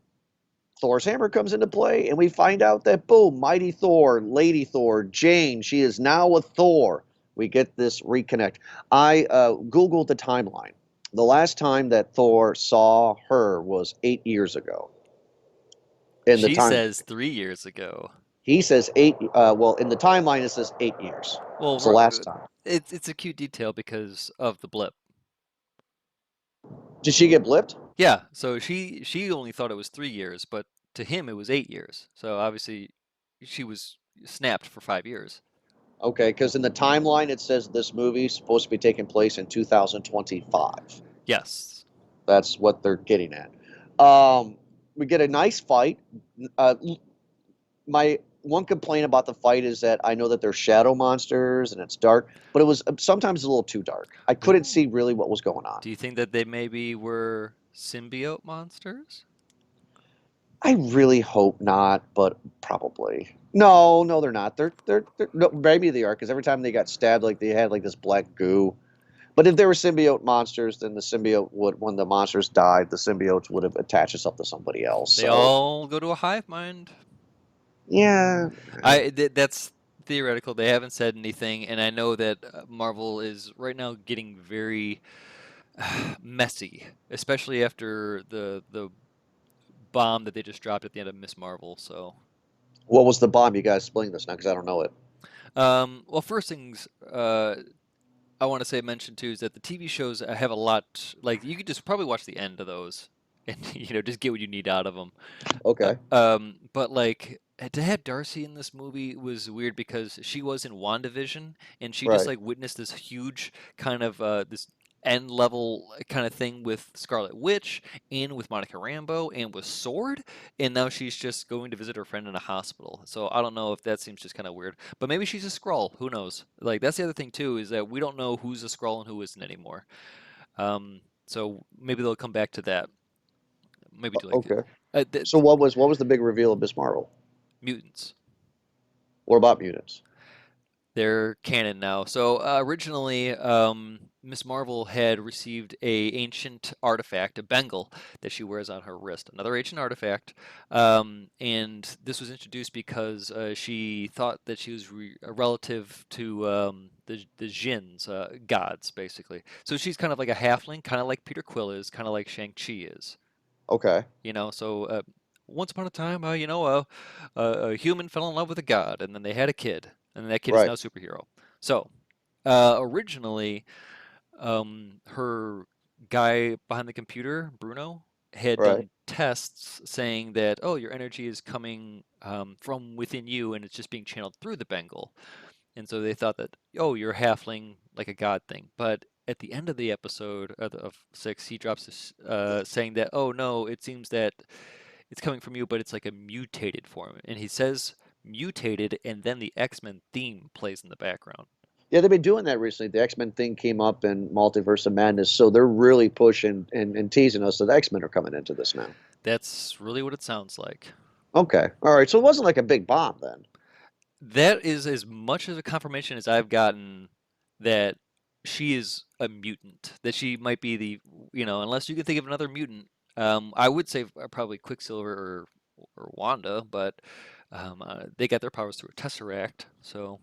Thor's hammer comes into play, and we find out that boom, Mighty Thor, Lady Thor, Jane, she is now a Thor. We get this reconnect. I Googled the timeline. The last time that Thor saw her was 8 years ago. In the She time, says 3 years ago. he says 8. Well, in the timeline, it says 8 years. Well, It's the last time. it's a cute detail because of the blip. Did she get blipped? Yeah, so she only thought it was 3 years, but to him it was 8 years. So obviously she was snapped for 5 years. Okay, because in the timeline, it says this movie is supposed to be taking place in 2025. Yes. That's what they're getting at. We get a nice fight. Uh, my one complaint about the fight is that I know that they're shadow monsters and it's dark, but it was sometimes a little too dark. I couldn't see really what was going on. Do you think that they maybe were symbiote monsters? I really hope not, but probably. No, no, they're not. They're no, maybe they are because every time they got stabbed, like they had like this black goo. But if they were symbiote monsters, then the symbiote would, when the monsters died, the symbiotes would have attached itself to somebody else. They So all go to a hive mind. yeah, That's theoretical. They haven't said anything, and I know that Marvel is right now getting very messy, especially after the bomb that they just dropped at the end of Miss Marvel. So, what was the bomb? You guys explain this now because I don't know it. well, first things I want to say mention too is that the TV shows have a lot. Like you could just probably watch the end of those, and just get what you need out of them. Okay, But like to have Darcy in this movie was weird because she was in WandaVision and she just right. like witnessed this huge kind of this end level kind of thing with Scarlet Witch and with Monica Rambeau and with Sword, and now she's just going to visit her friend in a hospital. So I don't know if that seems just kind of weird, but maybe she's a Skrull. Who knows? Like that's the other thing too is that we don't know who's a Skrull and who isn't anymore. So maybe they'll come back to that. Maybe do like Okay. th- So what was the big reveal of Miss Marvel? mutants. What about mutants? They're canon now. So originally, Miss Marvel had received a ancient artifact, a bengal, that she wears on her wrist. Another ancient artifact, and this was introduced because she thought that she was a relative to the Jinns, gods, basically. So she's kind of like a halfling, kind of like Peter Quill is, kind of like Shang-Chi is. Okay, So once upon a time, a human fell in love with a god, and then they had a kid, and that kid is now right, a superhero. So originally, her guy behind the computer, Bruno, had right. done tests saying that, oh, your energy is coming from within you, and it's just being channeled through the Bengal. And so they thought that, oh, you're halfling like a god thing. But at the end of the episode of 6, he drops this saying that, oh no, it seems that it's coming from you, but it's like a mutated form. And he says mutated, and then the X-Men theme plays in the background. Yeah, they've been doing that recently. The X-Men thing came up in Multiverse of Madness, so they're really pushing and teasing us that the X-Men are coming into this now. That's really what it sounds like. Okay, all right. So it wasn't like a big bomb then. That is as much of a confirmation as I've gotten that she is a mutant. That she might be unless you can think of another mutant. I would say probably Quicksilver or Wanda, but they got their powers through a Tesseract. So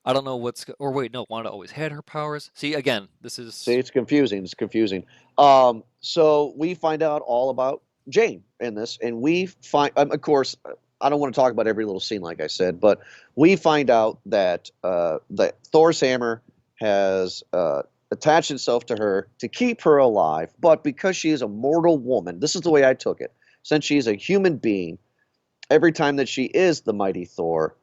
I don't know or wait, no, Wanda always had her powers. See, again, this See, is it's confusing. It's confusing. So we find out all about Jane in this, and we find, of course, I don't want to talk about every little scene, like I said, but we find out that that Thor's hammer has attached itself to her to keep her alive, but because she is a mortal woman, this is the way I took it. Since she is a human being, every time that she is the mighty Thor,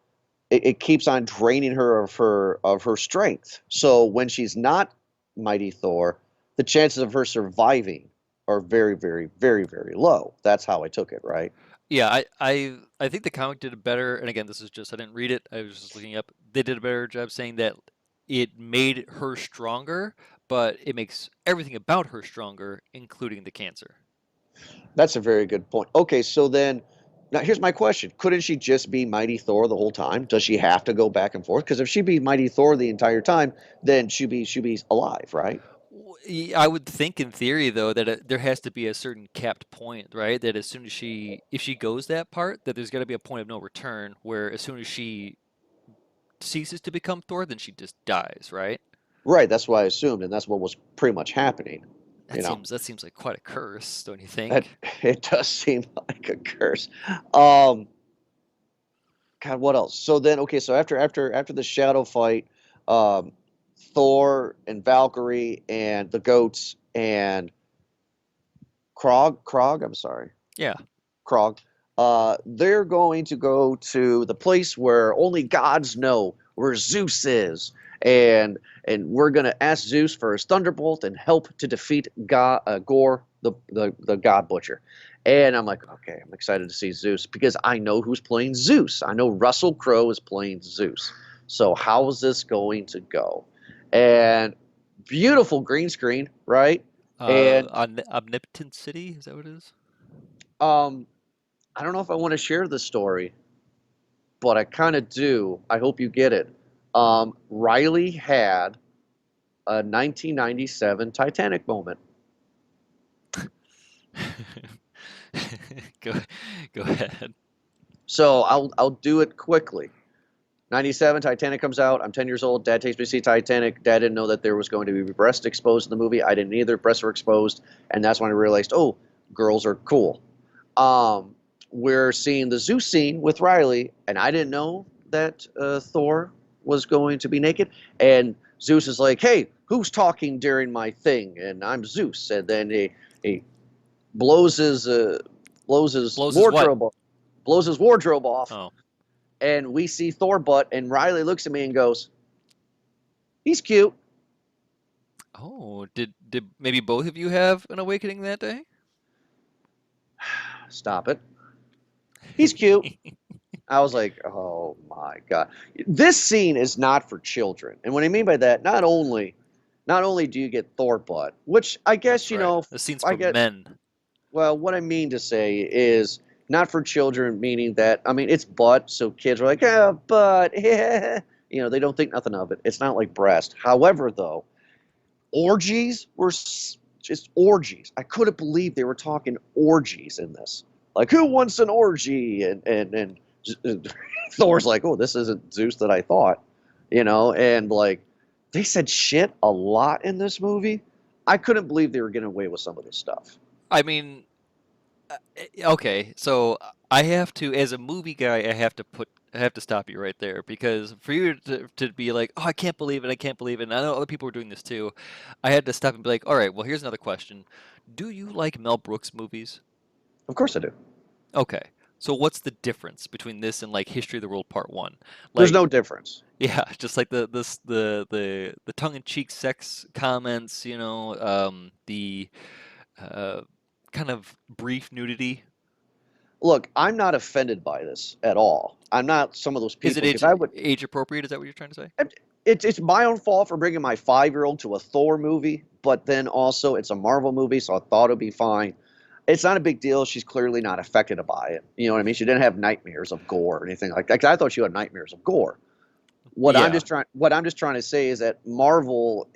it keeps on draining her of her strength. So when she's not mighty Thor, the chances of her surviving are very, very, very, very low. That's how I took it, right? yeah. I think the comic did a better. And again, this is just I didn't read it. I was just looking up. They did a better job saying that it made her stronger, but it makes everything about her stronger, including the cancer. That's a very good point. Okay, so then now here's my question. Couldn't she just be Mighty Thor the whole time? Does she have to go back and forth? Because if she be Mighty Thor the entire time, then she'd be alive, right? I would think in theory though that there has to be a certain capped point, right? That as soon as if she goes that part, that there's got to be a point of no return where as soon as she ceases to become Thor, then she just dies, right? Right, that's what I assumed, and that's what was pretty much happening. That seems like quite a curse, don't you That think? it does seem like a curse. Um, God, what else? So then, okay, so after the shadow fight, um, Thor and Valkyrie and the goats and Krog, I'm sorry, Yeah. Krog, they're going to go to the place where only gods know, where Zeus is, and we're gonna ask Zeus for his thunderbolt and help to defeat Gore, the God Butcher. And I'm like, okay, I'm excited to see Zeus because I know who's playing Zeus. I know Russell Crowe is playing Zeus. So how is this going to go? And beautiful green screen, right? And Omnipotent City, is that what it is? um, I don't know if I want to share this story, but I kind of do. I hope you get it. Riley had a 1997 Titanic moment. Go go ahead. So I'll do it quickly. 97 Titanic comes out. I'm 10 years old. Dad takes me to see Titanic. Dad didn't know that there was going to be breast exposed in the movie. I didn't either. Breasts were exposed, and that's when I realized, oh, girls are cool. Um, we're seeing the Zeus scene with Riley, and I didn't know that Thor was going to be naked. And Zeus is like, "Hey, who's talking during my thing?" And I'm Zeus. And then he blows his Blows his what? blows his wardrobe off, Oh. and we see Thor butt. And Riley looks at me and goes, "He's cute." Oh, did maybe both of you have an awakening that day? Stop it. He's cute. I was like, oh my God. This scene is not for children. And what I mean by that, not only do you get Thor butt, which I guess, That's right. The scene's I for get, men. well, what I mean to say is not for children, meaning that, I mean, it's butt, so kids are like, oh, butt, yeah. They don't think nothing of it. It's not like breast. However, though, orgies were just orgies. I couldn't believe they were talking orgies in this. Like, who wants an orgy? And Thor's like, oh, this isn't Zeus that I thought, and like they said shit a lot in this movie. I couldn't believe they were getting away with some of this stuff. I mean, okay, so I have to, as a movie guy, I have to stop you right there because for you to be like, oh, I can't believe it, I can't believe it, and I know other people were doing this too. I had to stop and be like, all right, well, here's another question. Do you like Mel Brooks movies? Of course I do. Okay, so what's the difference between this and like History of the World Part One? There's Like, no difference. yeah, just like the tongue-in-cheek sex comments, the uh, kind of brief nudity. Look, I'm not offended by this at all. I'm not some of those Is it people because I would. age appropriate? Is that what you're trying to say? It's my own fault for bringing my 5-year-old to a Thor movie, but then also it's a Marvel movie, so I thought it'd be fine. It's not a big deal. She's clearly not affected by it. You know what I mean? She didn't have nightmares of gore or anything like that. 'Cause I thought she had nightmares of gore. Yeah. What I'm just trying to say is that Marvel,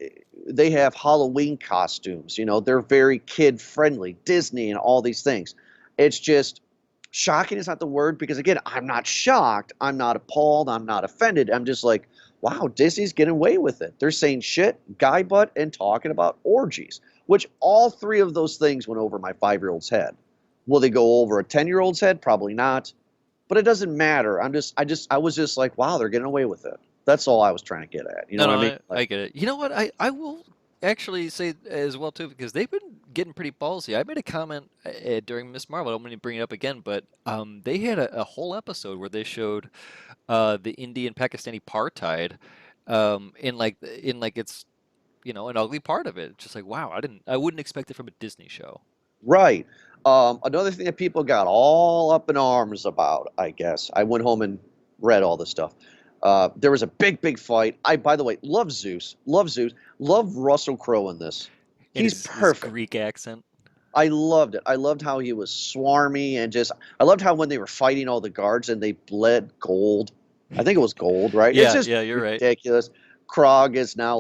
they have Halloween costumes. They're very kid friendly. Disney and all these things. It's just shocking is not the word because again, I'm not shocked. I'm not appalled. I'm not offended. I'm just like, wow, Disney's getting away with it. They're saying shit, guy butt, and talking about orgies, which all three of those things went over my 5-year-old's head. Will they go over a 10-year-old's head? Probably not. But it doesn't matter. I was just like, wow, they're getting away with it. That's all I was trying to get at. You know No, what I no, mean? I get it. You know what? I will actually say as well too because they've been getting pretty ballsy. I made a comment during Miss Marvel. I don't want to bring it up again, but they had a whole episode where they showed the Indian Pakistani apartheid in like it's an ugly part of it. It's just like wow, I wouldn't expect it from a Disney show. Right. Another thing that people got all up in arms about, I guess. I went home and read all this stuff. There was a big, big fight. By the way, love Zeus. Love Zeus. Love Russell Crowe in this. In He's his perfect. Greek accent. I loved it. I loved how he was swarmy and I loved how when they were fighting all the guards and they bled gold. I think it was gold, right? It's Yeah, just yeah, you're right. ridiculous. Krog is now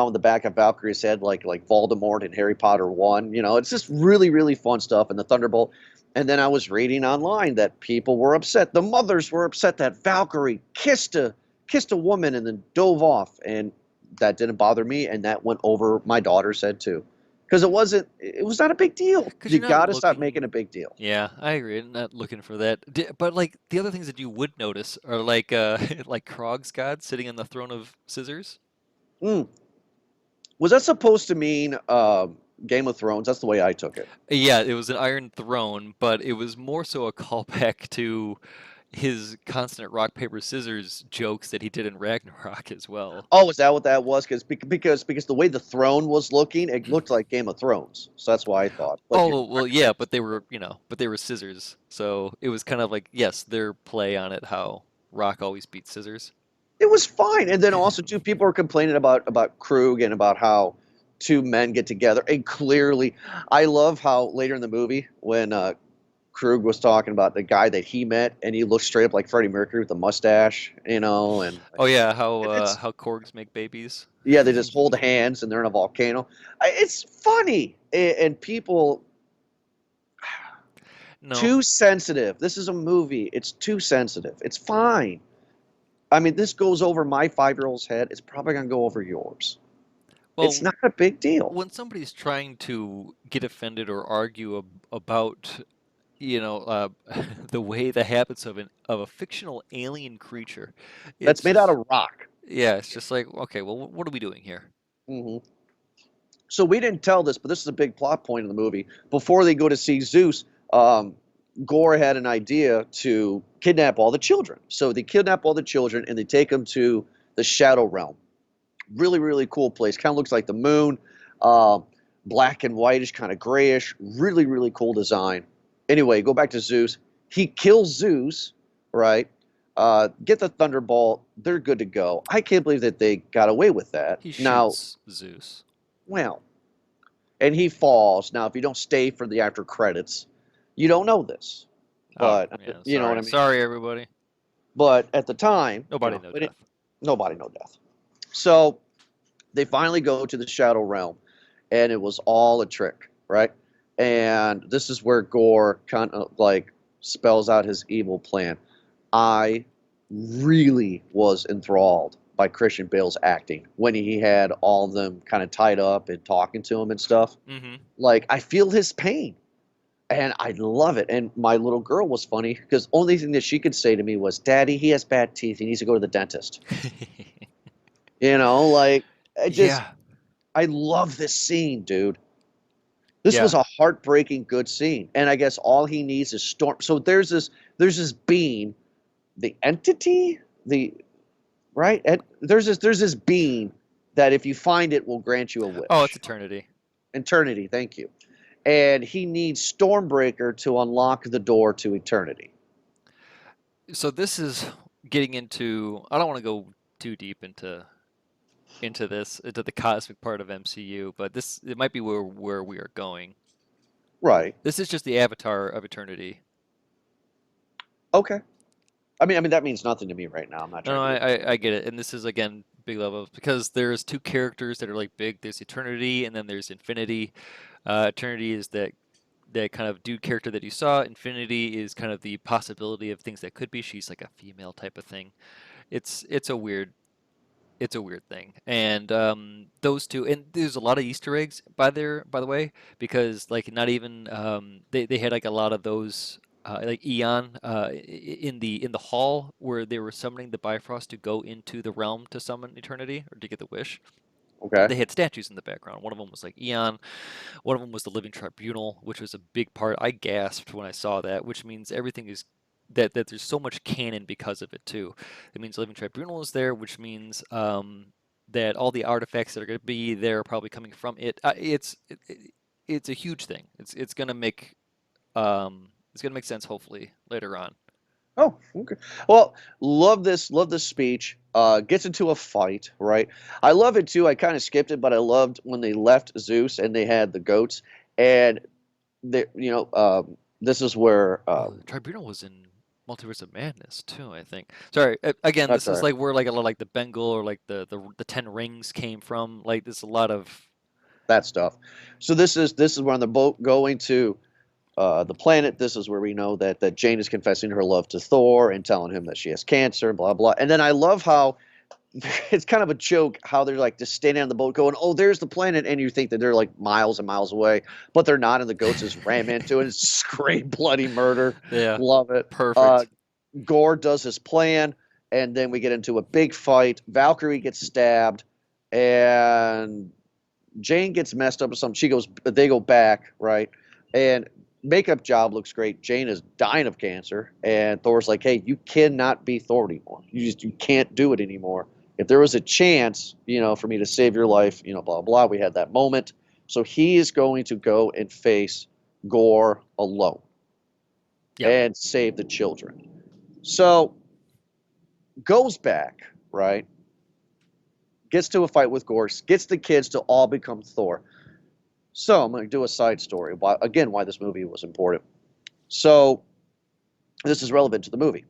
in the back of Valkyrie's head like Voldemort in Harry Potter 1. It's just really, really fun stuff. And the Thunderbolt. And then I was reading online that people were upset. The mothers were upset that Valkyrie kissed a woman and then dove off. And that didn't bother me. And that went over my daughter's head too. because it was not a big deal. 'Cause You you're not got to stop looking. making a big deal. Yeah, I agree. I'm not looking for that. But like the other things that you would notice are like like Krog's god sitting on the throne of scissors. Mm. Was that supposed to mean Game of Thrones? That's the way I took it. Yeah, it was an iron throne, but it was more so a callback to his constant rock paper scissors jokes that he did in Ragnarok as well. Oh, is that what that was? Because the way the throne was looking, it looked like Game of Thrones. So that's why I thought. But Oh, well, yeah, but they were, but they were scissors. So it was kind of like, yes, their play on it, how rock always beats scissors. it was fine. And then also too, people were complaining about Krug and about how two men get together. And clearly, I love how later in the movie when Krug was talking about the guy that he met, and he looked straight up like Freddie Mercury with the mustache, and Oh yeah, it's how korgs make babies. yeah, they just hold hands and they're in a volcano. It's funny, and people No. too sensitive. This is a movie. It's too sensitive. It's fine. I mean, this goes over my 5-year-old's head. It's probably gonna go over yours. Well, It's not a big deal. when somebody's trying to get offended or argue about, the way the habits of a fictional alien creature, That's it's made out just, of rock. yeah, it's just like, okay, well, what are we doing here? Hmm. So we didn't tell this, but this is a big plot point in the movie. Before they go to see Zeus, Gore had an idea to kidnap all the children. So they kidnap all the children and they take them to the Shadow Realm. Really, really cool place. Kind of looks like the moon, black and whitish, kind of grayish. Really, really cool design. Anyway, go back to Zeus. He kills Zeus, right? Get the Thunderbolt. They're good to go. I can't believe that they got away with that. He Now, shoots Zeus. well, and he falls. Now, if you don't stay for the after credits, you don't know this. Oh, But yeah, you know what I sorry. mean. Sorry, everybody. But at the time, Nobody knows death. nobody know death. So they finally go to the Shadow Realm, and it was all a trick, right? And this is where Gore kind of like spells out his evil plan. I really was enthralled by Christian Bale's acting when he had all of them kind of tied up and talking to him and stuff. Mm-hmm. Like, I feel his pain. And I love it. And my little girl was funny because only thing that she could say to me was, "Daddy, he has bad teeth. He needs to go to the dentist." Like Yeah. I love this scene, dude. This Yeah. was a heartbreaking good scene. And I guess all he needs is storm. So there's this being, the entity, right? And there's this being that if you find it will grant you a wish. Oh, it's eternity. Eternity, thank you. And he needs Stormbreaker to unlock the door to eternity. So this is getting into. I don't want to go too deep into the cosmic part of MCU, but it might be where we are going. Right. This is just the avatar of eternity. Okay. I mean that means nothing to me right now. I'm not No, trying to I get it, and this is again big level because there's two characters that are like big. There's Eternity, and then there's Infinity. Eternity is that kind of dude character that you saw. Infinity is kind of the possibility of things that could be. She's like a female type of thing. It's a weird thing, and those two, and there's a lot of Easter eggs by the way, because like not even they had like a lot of those like Eon in the hall where they were summoning the Bifrost to go into the realm to summon eternity or to get the wish. Okay. They had statues in the background. One of them was like Eon. One of them was the Living Tribunal, which was a big part. I gasped when I saw that, which means everything is that there's so much canon because of it too. It means Living Tribunal is there, which means that all the artifacts that are going to be there are probably coming from it. It's a huge thing. It's going to make sense hopefully later on. Oh, okay. Well, love this speech. Gets into a fight, right? I love it too. I kind of skipped it, but I loved when they left Zeus and they had the goats, and they, this is where The Tribunal was in Multiverse of Madness too, I think. Sorry, again, That's this is all right. like where like a lot like the Bengal or like the 10 rings came from. Like there's a lot of that stuff. So this is where on the boat going to the planet. This is where we know that Jane is confessing her love to Thor and telling him that she has cancer, blah blah. And then I love how it's kind of a joke how they're like just standing on the boat going, "Oh, there's the planet," and you think that they're like miles and miles away, but they're not, and the goats just ram into it. It's scream bloody murder. Yeah, Love it. perfect. Gore does his plan, and then we get into a big fight. Valkyrie gets stabbed, and Jane gets messed up with something. They go back, right? And makeup job looks great. Jane is dying of cancer, and Thor's like, "Hey, you cannot be Thor anymore. You can't do it anymore. If there was a chance, for me to save your life, blah blah." We had that moment, so he is going to go and face Gore alone Yeah. and save the children. So goes back, right? Gets to a fight with Gore, gets the kids to all become Thor. So I'm going to do a side story. Why this movie was important. So this is relevant to the movie.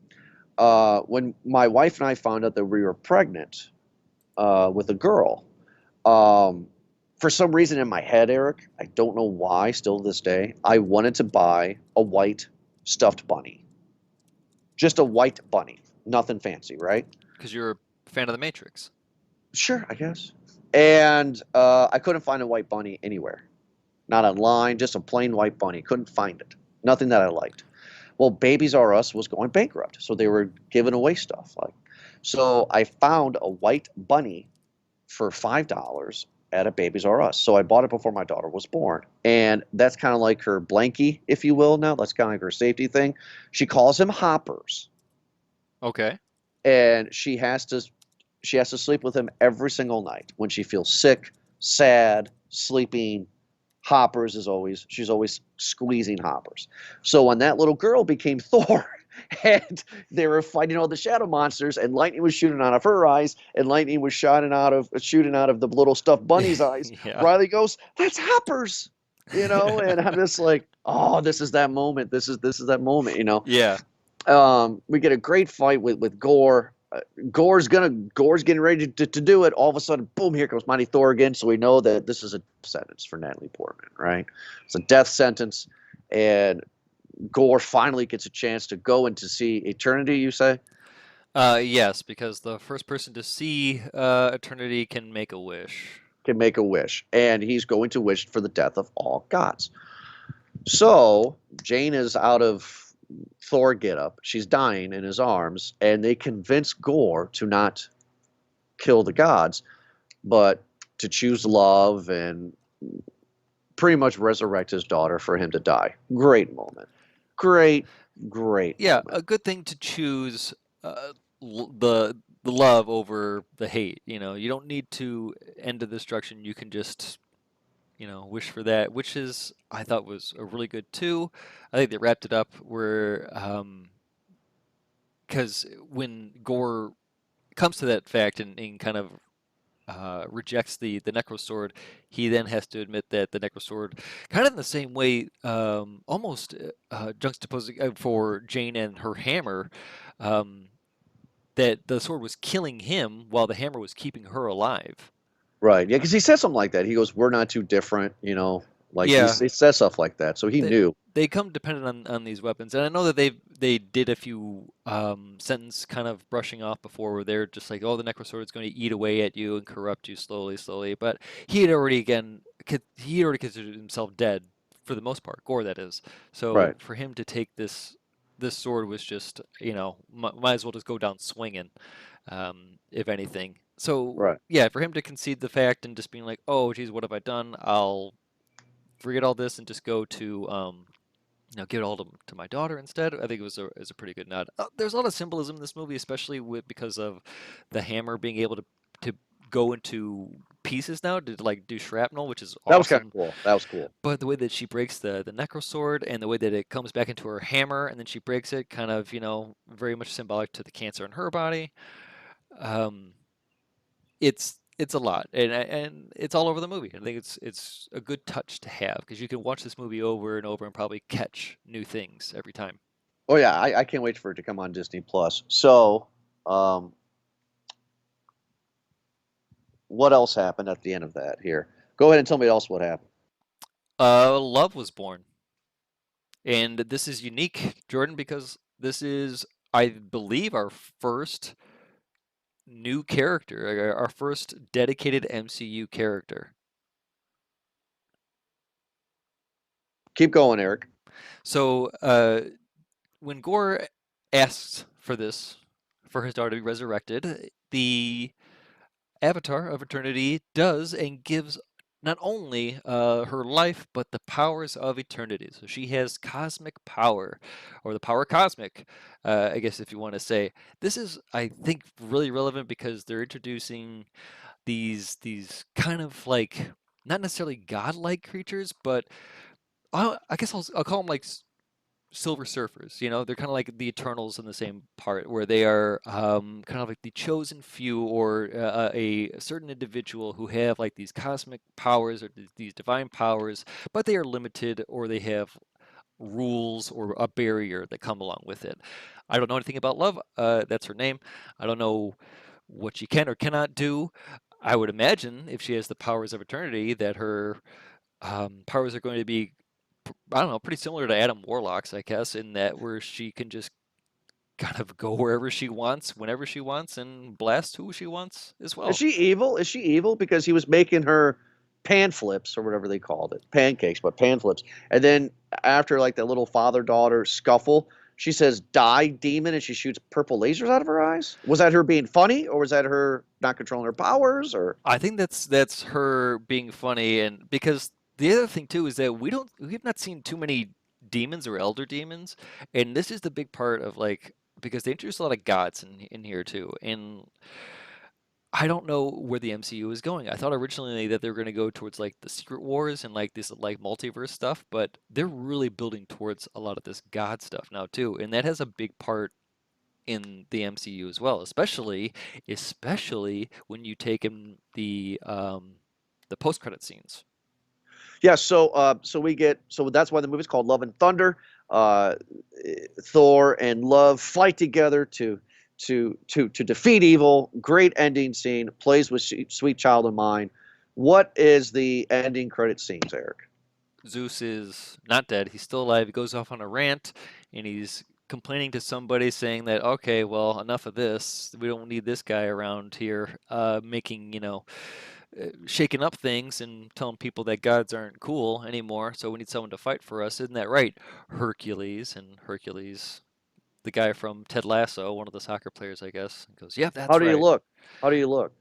When my wife and I found out that we were pregnant with a girl, for some reason in my head, Eric, I don't know why, still to this day, I wanted to buy a white stuffed bunny. Just a white bunny. Nothing fancy, right? Because you're a fan of The Matrix. Sure, I guess. And I couldn't find a white bunny anywhere. Not online, just a plain white bunny. Couldn't find it. Nothing that I liked. Well, Babies R Us was going bankrupt, so they were giving away stuff. So I found a white bunny for $5 at a Babies R Us. So I bought it before my daughter was born. And that's kind of like her blankie, if you will, now. That's kind of like her safety thing. She calls him Hoppers. Okay. And she has to sleep with him every single night. When she feels sick, sad, sleeping, Hoppers she's always squeezing Hoppers. So when that little girl became Thor, and they were fighting all the shadow monsters, and lightning was shooting out of her eyes, and lightning was shooting out of the little stuffed bunny's eyes, Yeah. Riley goes, "That's Hoppers," and I'm just like, oh, this is that moment. This is that moment, Yeah. We get a great fight with Gore. Gore's getting ready to do it. All of a sudden, boom! Here comes Mighty Thor again. So we know that this is a sentence for Natalie Portman, right? It's a death sentence, and Gore finally gets a chance to go and to see eternity. You say? Yes, because the first person to see eternity can make a wish. Can make a wish, and he's going to wish for the death of all gods. So Jane is out of Thor getup. She's dying in his arms, and they convince Gore to not kill the gods, but to choose love and pretty much resurrect his daughter for him to die. Great moment. Great. Yeah, moment. a good thing to choose the love over the hate. You don't need to end the destruction. You can just wish for that, which I thought was a really good too. I think they wrapped it up where, because when Gore comes to that fact and kind of rejects the Necro Sword, he then has to admit that the Necro Sword, kind of in the same way, almost juxtaposing for Jane and her hammer, that the sword was killing him while the hammer was keeping her alive. Right. Yeah, because he said something like that. He goes, "We're not too different," Yeah. he says stuff like that. So he knew. They come dependent on these weapons, and I know that they did a few sentence kind of brushing off before, where they're just like, "Oh, the Necrosword is going to eat away at you and corrupt you slowly." But he had already considered himself dead for the most part, Gore that is. So Right. for him to take this sword was just might as well just go down swinging, if anything. So Right. yeah, for him to concede the fact and just being like, "Oh, geez, what have I done? I'll forget all this and just go to give it all to my daughter instead." I think it was a pretty good nod. There's a lot of symbolism in this movie, especially because of the hammer being able to go into pieces now, to like do shrapnel, which is That was kind awesome. of cool. That was cool. But the way that she breaks the Necro Sword, and the way that it comes back into her hammer and then she breaks it, kind of very much symbolic to the cancer in her body. It's a lot, and it's all over the movie. I think it's a good touch to have, because you can watch this movie over and over and probably catch new things every time. Oh yeah, I can't wait for it to come on Disney Plus. So, what else happened at the end of that? Here, go ahead and tell me else what happened. Love was born, and this is unique, Jordan, because this is, I believe, our first new character, our first dedicated MCU character. Keep going, Eric. So when Gore asks for this, for his daughter to be resurrected, the Avatar of Eternity does and gives not only her life, but the powers of eternity. So she has cosmic power, or the power cosmic, I guess if you want to say. This is, I think, really relevant because they're introducing these kind of like not necessarily godlike creatures, but I guess I'll call them like Silver Surfers. You know, they're kind of like the Eternals in the same part, where they are kind of like the chosen few, or a certain individual who have like these cosmic powers or these divine powers, but they are limited, or they have rules or a barrier that come along with it. I don't know anything about Love. That's her name. I don't know what she can or cannot do. I would imagine if she has the powers of eternity that her powers are going to be, I don't know, pretty similar to Adam Warlock's, I guess, in that where she can just kind of go wherever she wants, whenever she wants, and blast who she wants as well. Is she evil? Is she evil? Because he was making her pan flips or whatever they called it, pancakes, but pan flips. And then after like the little father-daughter scuffle, she says, "Die, demon," and she shoots purple lasers out of her eyes. Was that her being funny, or was that her not controlling her powers? Or I think that's her being funny, and because the other thing too is that we've not seen too many demons or elder demons, and this is the big part of like, because they introduce a lot of gods in here too, and I don't know where the MCU is going. I thought originally that they were going to go towards like the Secret Wars and like this like multiverse stuff, but they're really building towards a lot of this God stuff now too, and that has a big part in the MCU as well, especially when you take in the post credit scenes. yeah, so that's why the movie's called Love and Thunder. Uh, Thor and Love fight together to defeat evil. Great ending scene. Plays with Sweet Child of Mine. What is the ending credit scenes, Eric? Zeus is not dead. He's still alive. He goes off on a rant and he's complaining to somebody saying that, okay, well, enough of this. We don't need this guy around here making, shaking up things and telling people that gods aren't cool anymore. So we need someone to fight for us. Isn't that right? Hercules. And Hercules, the guy from Ted Lasso, one of the soccer players, I guess, goes, "Yep, that's How do right." you look? How do you look?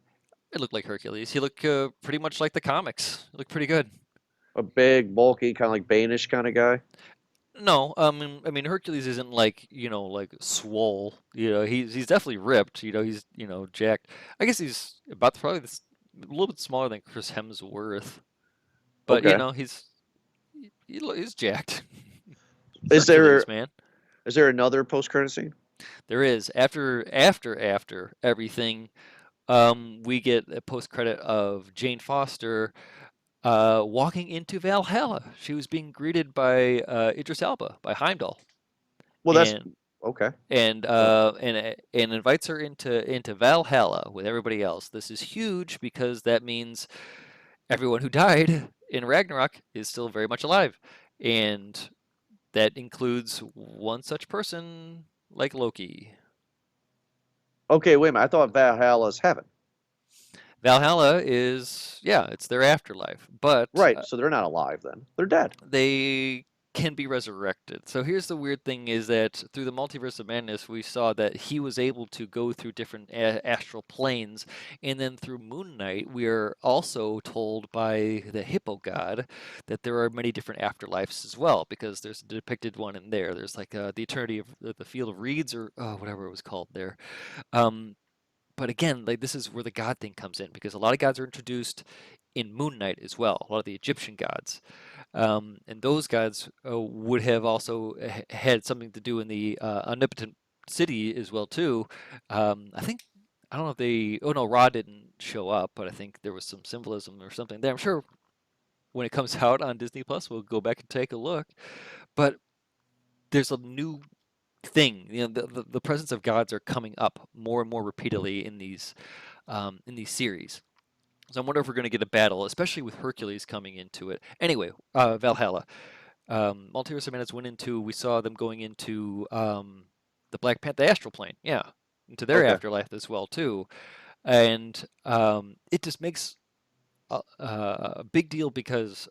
It looked like Hercules. He looked pretty much like the comics. He looked pretty good. A big, bulky, kind of like Banish kind of guy. No, I mean Hercules isn't like, like swole. He's definitely ripped. He's, jacked. I guess he's about probably a little bit smaller than Chris Hemsworth, but Okay. he's jacked. Is Hercules, there man. is there another post credit scene? There is after everything. We get a post credit of Jane Foster walking into Valhalla. She was being greeted by Idris Elba, by Heimdall, Well, that's and okay. and invites her into Valhalla with everybody else. This is huge because that means everyone who died in Ragnarok is still very much alive, and that includes one such person like Loki. Okay, wait a minute. I thought Valhalla's heaven. Valhalla is, yeah, it's their afterlife, but Right. So they're not alive then. They're dead. they can be resurrected. So here's the weird thing is that through the Multiverse of Madness, we saw that he was able to go through different astral planes. And then through Moon Knight, we are also told by the Hippo God that there are many different afterlives as well, because there's a depicted one in there. There's like the Eternity of the Field of Reeds, or whatever it was called there. But again, like this is where the God thing comes in, because a lot of gods are introduced in Moon Knight as well, a lot of the Egyptian gods. And those gods would have also had something to do in the omnipotent city as well too. I think, I don't know if they. Oh no, Ra didn't show up, but I think there was some symbolism or something there. I'm sure when it comes out on Disney Plus, we'll go back and take a look. But there's a new thing. The presence of gods are coming up more and more repeatedly in these series. So I wonder if we're going to get a battle, especially with Hercules coming into it. Anyway, Valhalla. Multiverse of Madness went into, we saw them going into the Black Panther, the astral plane. Yeah. into their Okay. afterlife as well too, and it just makes a big deal because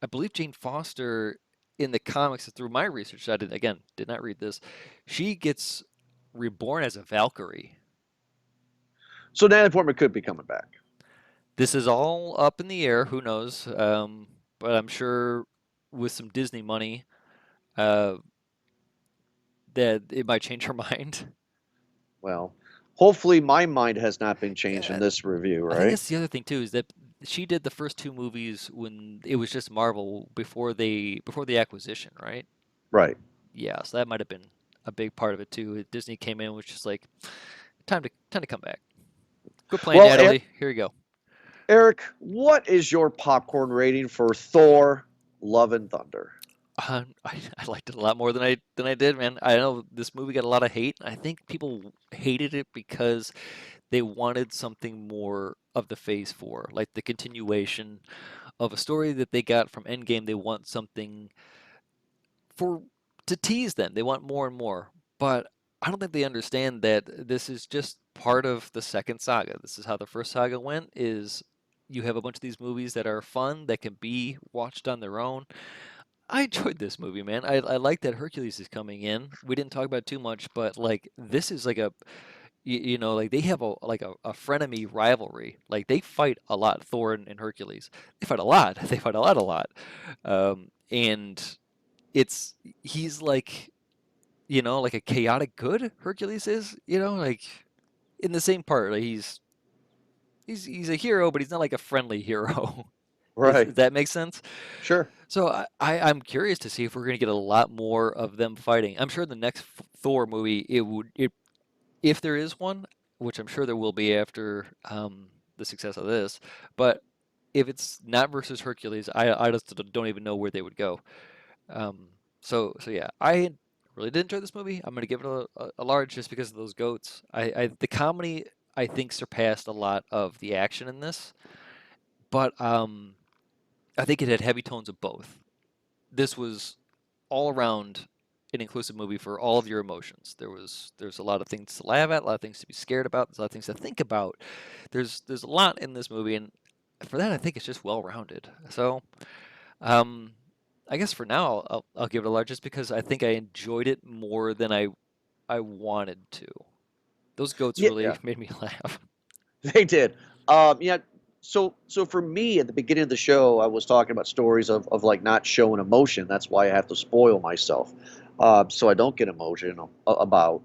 I believe Jane Foster in the comics, through my research, I did not read this. She gets reborn as a Valkyrie. So Natalie Portman could be coming back. This is all up in the air. Who knows? But I'm sure with some Disney money, uh, that it might change her mind. Well, hopefully my mind has not been changed in Yeah, this review, I think right? that's the other thing too, is that she did the first two movies when it was just Marvel before the acquisition, right? Right. Yeah, so that might have been a big part of it too. Disney came in and was just like, time to come back. Quit playing, Well, Natalie. Here you go. Eric, what is your popcorn rating for Thor: Love and Thunder? I liked it a lot more than I did, man. I know this movie got a lot of hate. I think people hated it because they wanted something more of the Phase Four, like the continuation of a story that they got from Endgame. They want something for to tease them. They want more and more. But I don't think they understand that this is just part of the second saga. This is how the first saga went, is you have a bunch of these movies that are fun, that can be watched on their own. I enjoyed this movie, man. I like that Hercules is coming in. We didn't talk about it too much, but like this is like like they have a frenemy rivalry. Like they fight a lot, Thor and Hercules. They fight a lot. They fight a lot. And it's he's like like a chaotic good, Hercules is, like in the same part. Like he's a hero, but he's not like a friendly hero. Does Right. that make sense? Sure. So I'm curious to see if we're going to get a lot more of them fighting. I'm sure the next Thor movie, if there is one, which I'm sure there will be after the success of this, but if it's not versus Hercules, I just don't even know where they would go. Um, so yeah, I really did enjoy this movie. I'm going to give it a large just because of those goats. The comedy I think surpassed a lot of the action in this, but I think it had heavy tones of both. This was all around an inclusive movie for all of your emotions. There's a lot of things to laugh at, a lot of things to be scared about, there's a lot of things to think about. There's a lot in this movie, and for that I think it's just well rounded. So um, I guess for now I'll give it a large just because I think I enjoyed it more than I wanted to. Those goats really Yeah, made me laugh. they did. Yeah. So for me, at the beginning of the show, I was talking about stories of like not showing emotion. That's why I have to spoil myself, so I don't get emotional about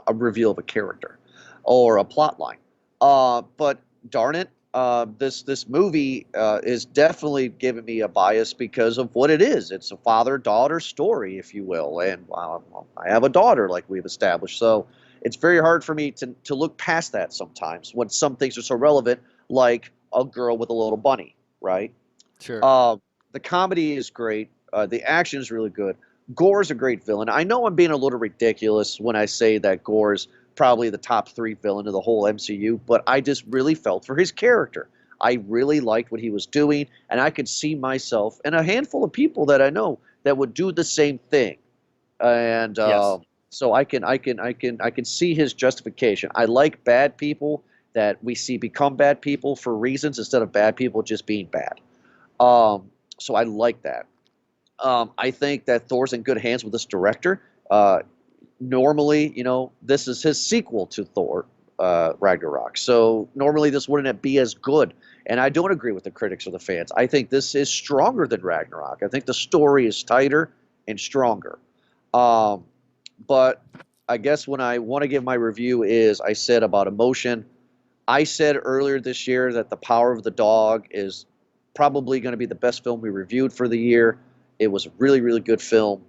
a reveal of a character or a plot line. But darn it, this movie is definitely giving me a bias because of what it is. It's a father-daughter story, if you will, and I have a daughter, like we've established. So it's very hard for me to look past that sometimes when some things are so relevant, like a girl with a little bunny, right? Sure. Uh, the comedy is great. The action is really good. Gore's a great villain. I know I'm being a little ridiculous when I say that Gore's probably the top three villain of the whole MCU, but I just really felt for his character. I really liked what he was doing, and I could see myself and a handful of people that I know that would do the same thing. And Yes. so I can see his justification. I like bad people that we see become bad people for reasons instead of bad people just being bad. So I like that. I think that Thor's in good hands with this director. Normally, this is his sequel to Thor Ragnarok. So normally this wouldn't be as good. And I don't agree with the critics or the fans. I think this is stronger than Ragnarok. I think the story is tighter and stronger. Um, but I guess when I want to give my review is I said about emotion. I said earlier this year that The Power of the Dog is probably going to be the best film we reviewed for the year. It was a really, really good film.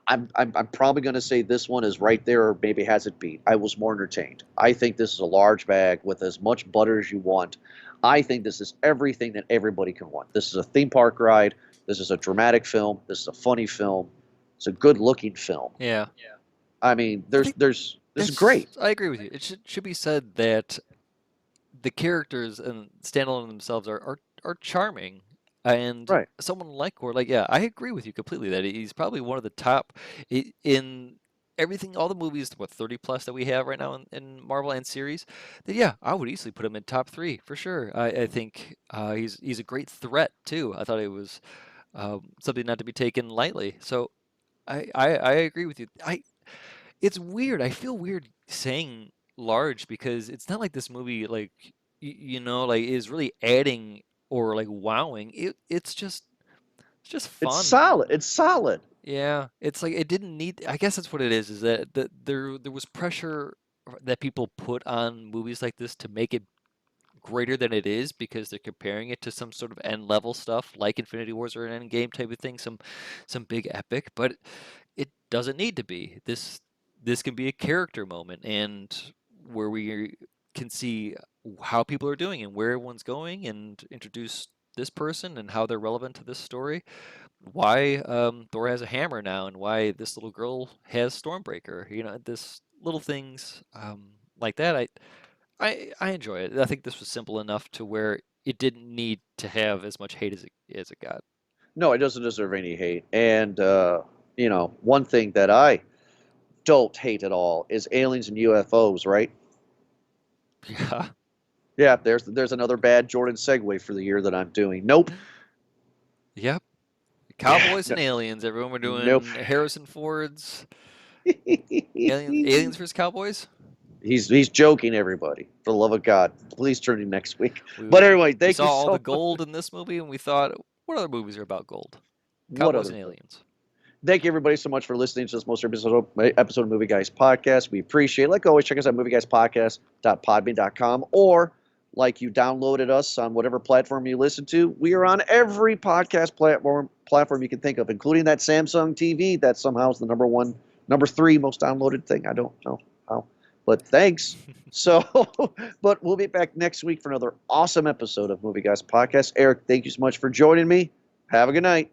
I'm probably going to say this one is right there or maybe has it beat. I was more entertained. I think this is a large bag with as much butter as you want. I think this is everything that everybody can want. This is a theme park ride. This is a dramatic film. This is a funny film. It's a good looking film. Yeah. I mean, I think this is great. I agree with you. It should be said that the characters and standalone themselves are charming, and Right. someone like Gore, like, yeah, I agree with you completely that he's probably one of the top in. everything, all the movies, what, 30 plus that we have right now in Marvel and series, then yeah, I would easily put him in top three for sure. I think he's a great threat too. I thought it was something not to be taken lightly. So I agree with you. It's weird. I feel weird saying large because it's not like this movie like like is really adding or like wowing. It's just It's fun. solid. It's solid. Yeah, it's like it didn't need. I guess that's what it is that there was pressure that people put on movies like this to make it greater than it is because they're comparing it to some sort of end level stuff like Infinity Wars or an Endgame type of thing, some big epic, but it doesn't need to be. This can be a character moment and where we can see how people are doing and where everyone's going and introduce this person and how they're relevant to this story. Why Thor has a hammer now and why this little girl has Stormbreaker. This little things like that. I enjoy it. I think this was simple enough to where it didn't need to have as much hate as it got. No, it doesn't deserve any hate. And one thing that I don't hate at all is aliens and UFOs, right? Yeah. Yeah, there's another bad Jordan segue for the year that I'm doing. Nope. Yep. Cowboys No, and aliens. Everyone, we're nope. doing Harrison Ford's aliens versus cowboys. He's joking, everybody. For the love of God, please turn in next week. We, But anyway, we thank saw you all so the much. gold in this movie, and we thought, what other movies are about gold? What Cowboys other? and aliens. Thank you, everybody, so much for listening to this most episode of Movie Guys Podcast. We appreciate it. Like always, check us out at movieguyspodcast.podbean.com, or like you downloaded us on whatever platform you listen to. We are on every podcast platform you can think of, including that Samsung TV that somehow is the number three most downloaded thing. I don't know how, but thanks. But we'll be back next week for another awesome episode of Movie Guys Podcast. Eric, thank you so much for joining me. Have a good night.